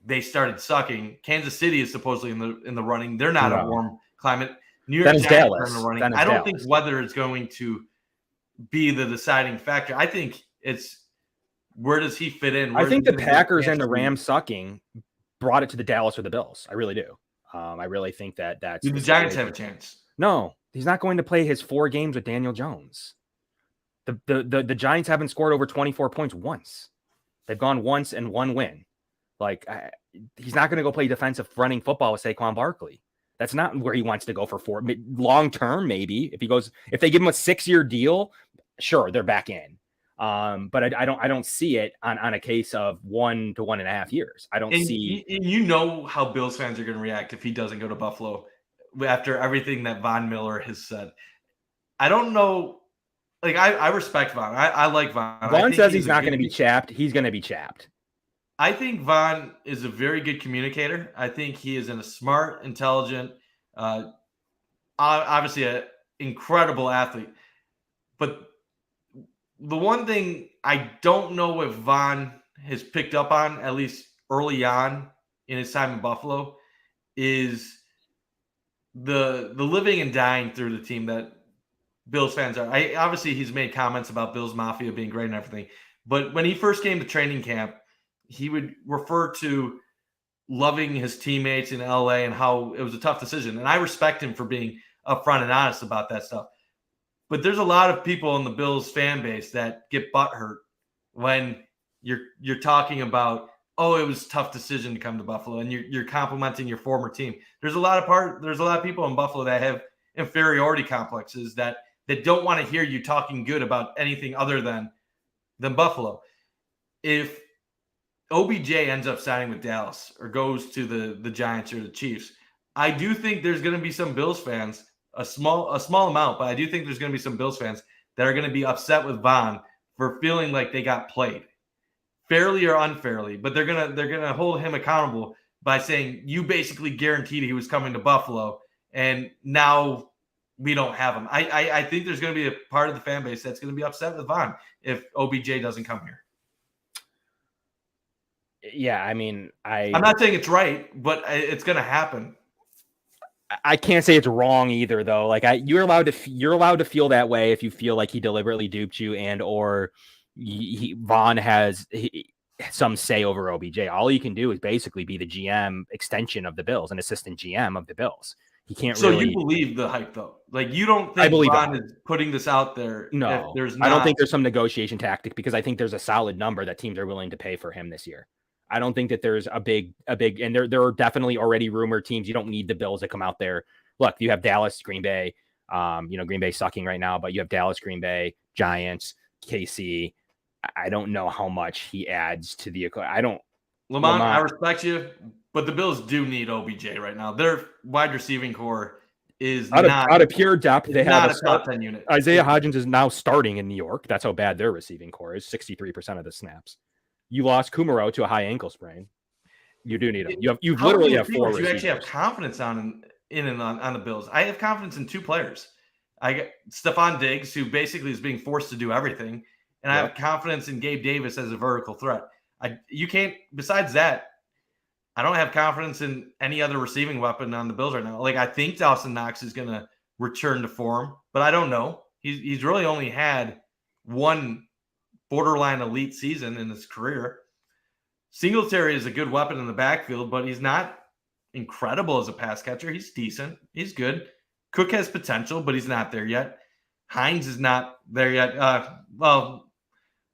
they started sucking. Kansas City is supposedly in the running. They're not a warm climate. New York Giants are in the running. I don't think weather is going to be the deciding factor. I think it's where does he fit in? I think the Packers and the Rams sucking brought it to the Dallas or the Bills. I really do. I really think that's the Giants have a chance. No, he's not going to play his 4 games with Daniel Jones. The Giants haven't scored over 24 points once. They've gone once and 1 win. Like he's not going to go play defensive running football with Saquon Barkley. That's not where he wants to go for 4 long term. Maybe if they give him a 6-year deal, sure, they're back in. But I don't see it on a case of 1 to 1.5 years. I don't see. And you know how Bills fans are going to react if he doesn't go to Buffalo after everything that Von Miller has said. I don't know. Like I respect Von. I like Von. Von says he's not going to be chapped. He's going to be chapped. I think Von is a very good communicator. I think he is a smart, intelligent, obviously an incredible athlete. But the one thing I don't know if Von has picked up on, at least early on in his time in Buffalo, is the living and dying through the team that Bills fans are. Obviously, he's made comments about Bills Mafia being great and everything. But when he first came to training camp, he would refer to loving his teammates in LA and how it was a tough decision. And I respect him for being upfront and honest about that stuff. But there's a lot of people in the Bills fan base that get butthurt when you're talking about, oh, it was a tough decision to come to Buffalo, and you're complimenting your former team. There's a lot of people in Buffalo that have inferiority complexes that don't want to hear you talking good about anything other than Buffalo. If OBJ ends up signing with Dallas or goes to the Giants or the Chiefs, I do think there's going to be some Bills fans, a small amount, but I do think there's going to be some Bills fans that are going to be upset with Von for feeling like they got played, fairly or unfairly. But they're gonna hold him accountable by saying you basically guaranteed he was coming to Buffalo, and now we don't have him. I think there's going to be a part of the fan base that's going to be upset with Von if OBJ doesn't come here. Yeah, I mean, I'm not saying it's right, but it's going to happen. I can't say it's wrong either, though. Like you're allowed to feel that way if you feel like he deliberately duped you, and or Von has some say over OBJ. All he can do is basically be the GM extension of the Bills, an assistant GM of the Bills. He can't. So really... you believe the hype, though? Like you don't think Von is putting this out there? No, there's not... I don't think there's some negotiation tactic, because I think there's a solid number that teams are willing to pay for him this year. I don't think that there's a big, and there are definitely already rumored teams. You don't need the Bills to come out there. Look, you have Dallas, Green Bay. Green Bay sucking right now, but you have Dallas, Green Bay, Giants, KC. I don't know how much he adds to the. Lamont, I respect you, but the Bills do need OBJ right now. Their wide receiving core is out of pure depth. They have a top 10 unit. Isaiah Hodgins is now starting in New York. That's how bad their receiving core is. 63% of the snaps. You lost Kumaro to a high ankle sprain. You do need him. You literally have 4 receivers. You actually have confidence on the Bills. I have confidence in 2 players. I got Stephon Diggs, who basically is being forced to do everything, and I have confidence in Gabe Davis as a vertical threat. You can't. Besides that, I don't have confidence in any other receiving weapon on the Bills right now. Like I think Dawson Knox is going to return to form, but I don't know. He's really only had 1 borderline elite season in his career. Singletary is a good weapon in the backfield, but he's not incredible as a pass catcher. He's decent. He's good. Cook has potential, but he's not there yet. Hines is not there yet. Well,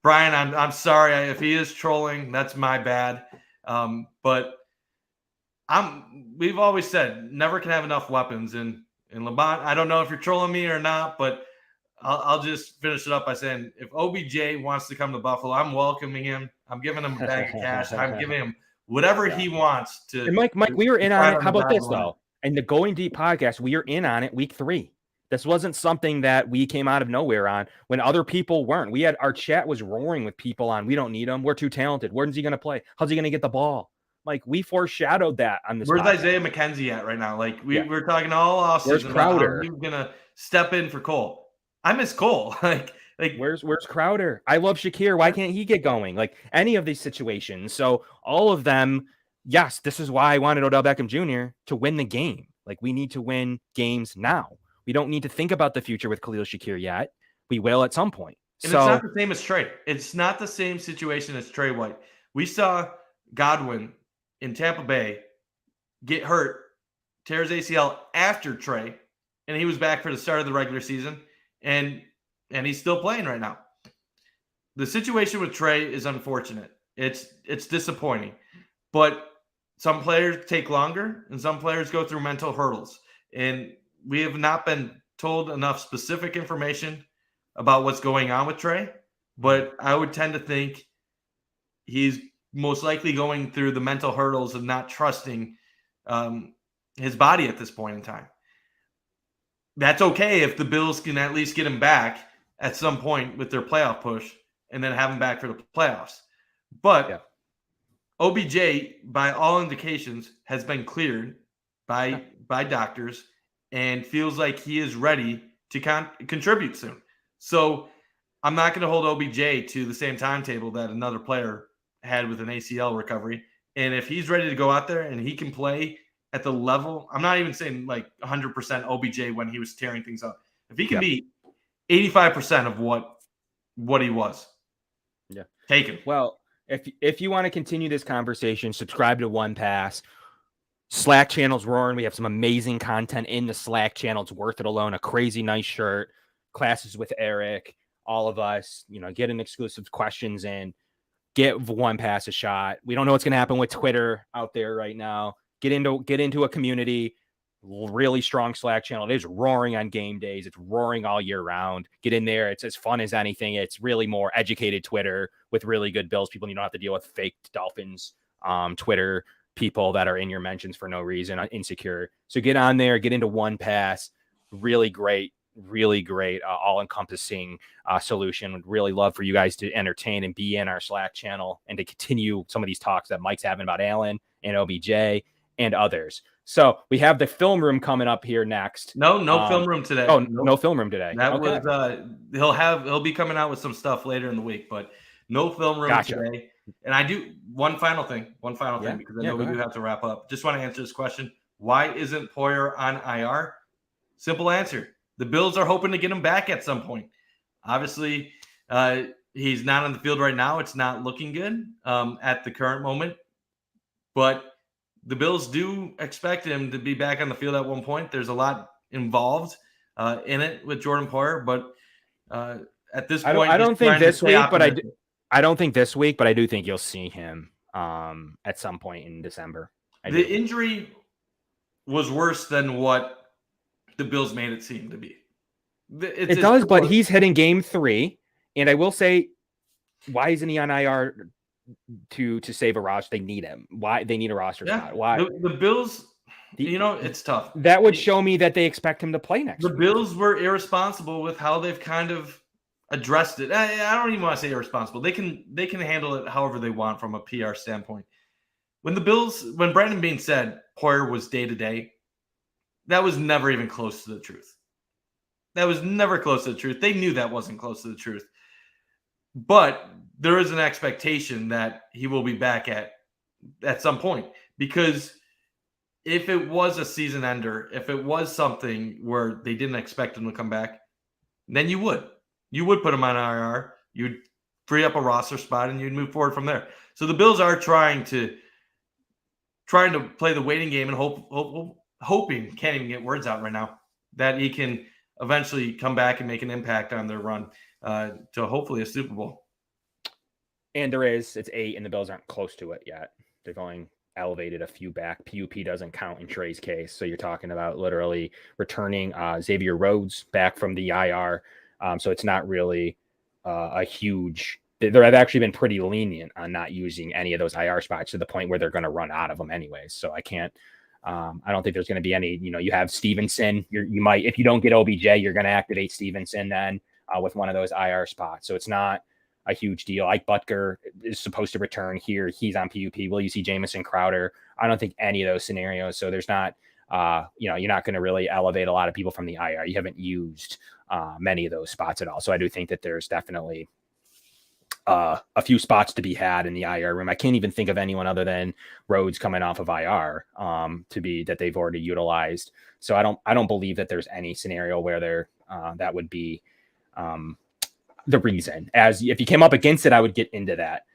Brian, I'm sorry if he is trolling. That's my bad. But we've always said never can have enough weapons. And Lamont, I don't know if you're trolling me or not, but I'll just finish it up by saying if OBJ wants to come to Buffalo, I'm welcoming him. I'm giving him a bag of cash. I'm giving him whatever he wants to. And Mike, we were in on it. How about this, though? In the Going Deep podcast, we are in on it week 3. This wasn't something that we came out of nowhere on when other people weren't. Our chat was roaring with people on, we don't need him. We're too talented. Where's he going to play? How's he going to get the ball? Mike, we foreshadowed that on this. Where's podcast. Isaiah McKenzie at right now? Like we're talking all offseason about how he was gonna step in for Cole. I miss Cole. like where's Crowder? I love Shakir. Why can't he get going? Like any of these situations. So all of them, yes, this is why I wanted Odell Beckham Jr. to win the game. Like we need to win games now. We don't need to think about the future with Khalil Shakir yet. We will at some point. And it's not the same as Trey. It's not the same situation as Trey White. We saw Godwin in Tampa Bay get hurt, tear his ACL after Trey, and he was back for the start of the regular season, and he's still playing right now. The situation with Trey is unfortunate. It's disappointing, but some players take longer, and some players go through mental hurdles, and we have not been told enough specific information about what's going on with Trey, but I would tend to think he's most likely going through the mental hurdles of not trusting his body at this point in time. That's okay if the Bills can at least get him back at some point with their playoff push and then have him back for the playoffs. But OBJ, by all indications, has been cleared by doctors and feels like he is ready to contribute soon. So I'm not going to hold OBJ to the same timetable that another player had with an ACL recovery. And if he's ready to go out there and he can play at the level, I'm not even saying like 100% OBJ when he was tearing things up. If he can be 85% of what he was, take him. Well, if you want to continue this conversation, subscribe to One Pass. Slack channel's roaring. We have some amazing content in the Slack channel. It's worth it alone. A crazy nice shirt, classes with Eric, all of us, getting exclusive questions in. Give One Pass a shot. We don't know what's going to happen with Twitter out there right now. Get into a community, really strong Slack channel. It is roaring on game days. It's roaring all year round. Get in there. It's as fun as anything. It's really more educated Twitter with really good Bills people. You don't have to deal with fake Dolphins Twitter people that are in your mentions for no reason, insecure. So get on there, get into One Pass. Really great, all-encompassing solution. Would really love for you guys to entertain and be in our Slack channel and to continue some of these talks that Mike's having about Allen and OBJ and others. So we have the film room coming up here next. No film room today. Oh, no film room today. That was he'll be coming out with some stuff later in the week, but no film room today. And I do one final thing because I know we do have to wrap up. Just want to answer this question. Why isn't Poyer on IR? Simple answer. The Bills are hoping to get him back at some point. Obviously, he's not on the field right now. It's not looking good at the current moment. But the Bills do expect him to be back on the field at one point. There's a lot involved in it with Jordan Poyer. But at this point, I don't think this week, but I don't think this week, but I do think you'll see him at some point in December. The injury was worse than what the Bills made it seem to be. It does, but he's hitting game 3. And I will say, why isn't he on IR to save a roster? They need him. Why? They need a roster spot. Why? The Bills, it's tough. That would show me that they expect him to play next week. The Bills were irresponsible with how they've kind of addressed it. I don't even want to say irresponsible. They can handle it however they want from a PR standpoint. When Brandon Beane said Poyer was day-to-day, that was never even close to the truth. That was never close to the truth. They knew that wasn't close to the truth. But there is an expectation that he will be back at some point. Because if it was a season ender, if it was something where they didn't expect him to come back, then you would. You would put him on IR. You'd free up a roster spot and you'd move forward from there. So the Bills are trying to play the waiting game and hoping, can't even get words out right now, that he can eventually come back and make an impact on their run to hopefully a Super Bowl. And it's 8 and the Bills aren't close to it yet. They've only elevated a few back. PUP doesn't count in Trey's case. So you're talking about literally returning Xavier Rhodes back from the IR. So it's not really a huge. They've actually been pretty lenient on not using any of those IR spots to the point where they're going to run out of them anyways. So I can't. I don't think there's going to be any. You have Stevenson. You might, if you don't get OBJ, you're going to activate Stevenson then with one of those IR spots. So it's not a huge deal. Ike Butker is supposed to return here. He's on PUP. Will you see Jamison Crowder? I don't think any of those scenarios. So there's not, you're not going to really elevate a lot of people from the IR. You haven't used many of those spots at all. So I do think that there's definitely a few spots to be had in the IR room. I can't even think of anyone other than Rhodes coming off of IR that they've already utilized. So I don't believe that there's any scenario where that would be the reason. As if you came up against it, I would get into that.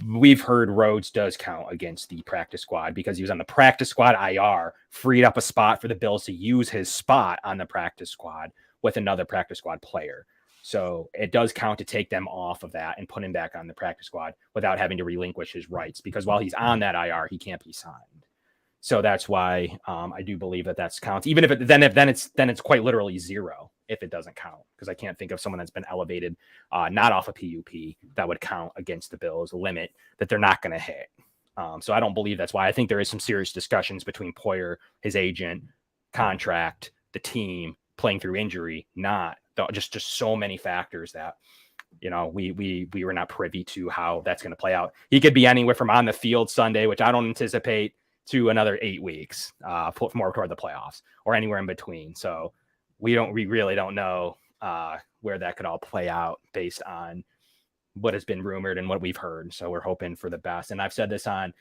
We've heard Rhodes does count against the practice squad because he was on the practice squad IR, freed up a spot for the Bills to use his spot on the practice squad with another practice squad player. So it does count to take them off of that and put him back on the practice squad without having to relinquish his rights, because while he's on that IR, he can't be signed. So that's why I do believe that counts. Even if it's quite literally zero if it doesn't count, because I can't think of someone that's been elevated not off a PUP that would count against the Bills limit that they're not going to hit. So I don't believe that's why. I think there is some serious discussions between Poyer, his agent, contract, the team, playing through injury, just so many factors that we were not privy to how that's going to play out. He could be anywhere from on the field Sunday, which I don't anticipate, to another 8 weeks, more toward the playoffs, or anywhere in between. So we really don't know where that could all play out based on what has been rumored and what we've heard. So we're hoping for the best. And I've said this on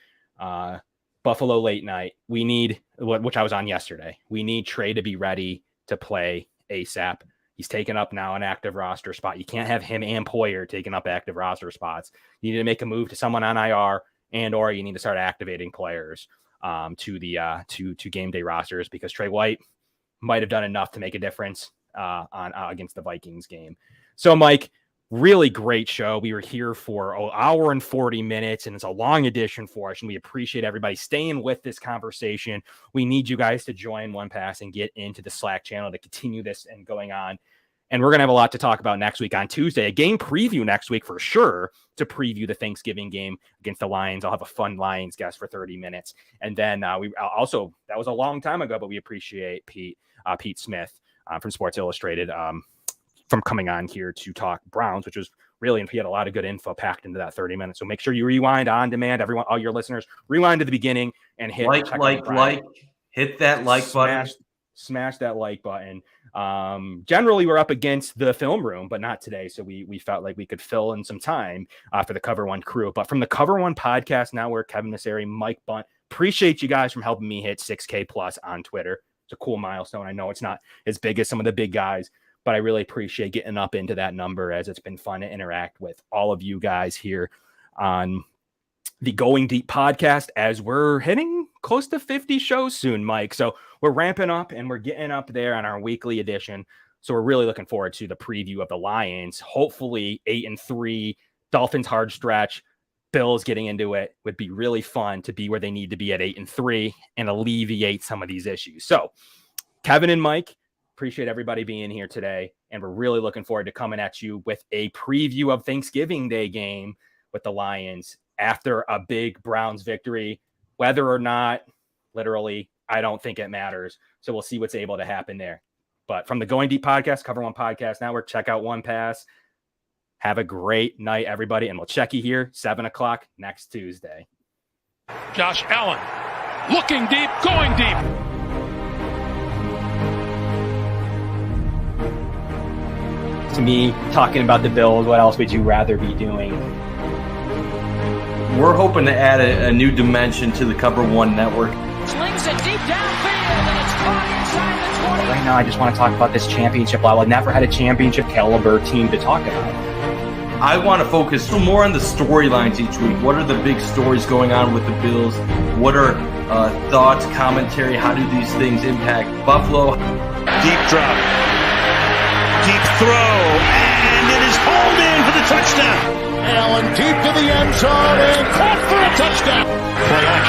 Buffalo Late Night. We need, which I was on yesterday, we need Trey to be ready to play ASAP. He's taken up now an active roster spot. You can't have him and Poyer taking up active roster spots. You need to make a move to someone on IR, or you need to start activating players to game day rosters, because Trey White might have done enough to make a difference against the Vikings game. So, Mike, really great show. We were here for an hour and 40 minutes, and it's a long edition for us, and we appreciate everybody staying with this conversation. We need you guys to join One Pass and get into the Slack channel to continue this and going on. And we're going to have a lot to talk about next week on Tuesday, a game preview next week for sure, to preview the Thanksgiving game against the Lions. I'll have a fun Lions guest for 30 minutes. And then that was a long time ago, but we appreciate Pete Smith from Sports Illustrated from coming on here to talk Browns, which was really, and he had a lot of good info packed into that 30 minutes. So make sure you rewind on demand. Everyone, all your listeners, rewind to the beginning and hit hit that like button. Smash that like button. Generally we're up against the film room, but not today. So we felt like we could fill in some time for the Cover One crew. But from the Cover One podcast, now we're Kevin Masseri, Mike Bunt. Appreciate you guys from helping me hit 6K plus on Twitter. It's a cool milestone. I know it's not as big as some of the big guys, but I really appreciate getting up into that number, as it's been fun to interact with all of you guys here on the Going Deep podcast, as we're hitting close to 50 shows soon, Mike. So we're ramping up and we're getting up there on our weekly edition. So we're really looking forward to the preview of the Lions. Hopefully 8-3, Dolphins hard stretch, Bills getting into it would be really fun to be where they need to be at 8-3 and alleviate some of these issues. So Kevin and Mike, appreciate everybody being here today. And we're really looking forward to coming at you with a preview of Thanksgiving Day game with the Lions after a big Browns victory. Whether or not, literally, I don't think it matters. So we'll see what's able to happen there. But from the Going Deep podcast, Cover One Podcast Network, check out One Pass. Have a great night, everybody. And we'll check you here, 7 o'clock next Tuesday. Josh Allen looking deep, going deep. To me, talking about the Bills, what else would you rather be doing? We're hoping to add a new dimension to the Cover One network. Slings it deep downfield, and it's caught inside the 20. Right now, I just want to talk about this championship level. I've never had a championship caliber team to talk about. I want to focus more on the storylines each week. What are the big stories going on with the Bills? What are thoughts, commentary? How do these things impact Buffalo? Deep drop. Deep throw. And it is hauled in for the touchdown. Allen deep to the end zone and caught for a touchdown. Play action.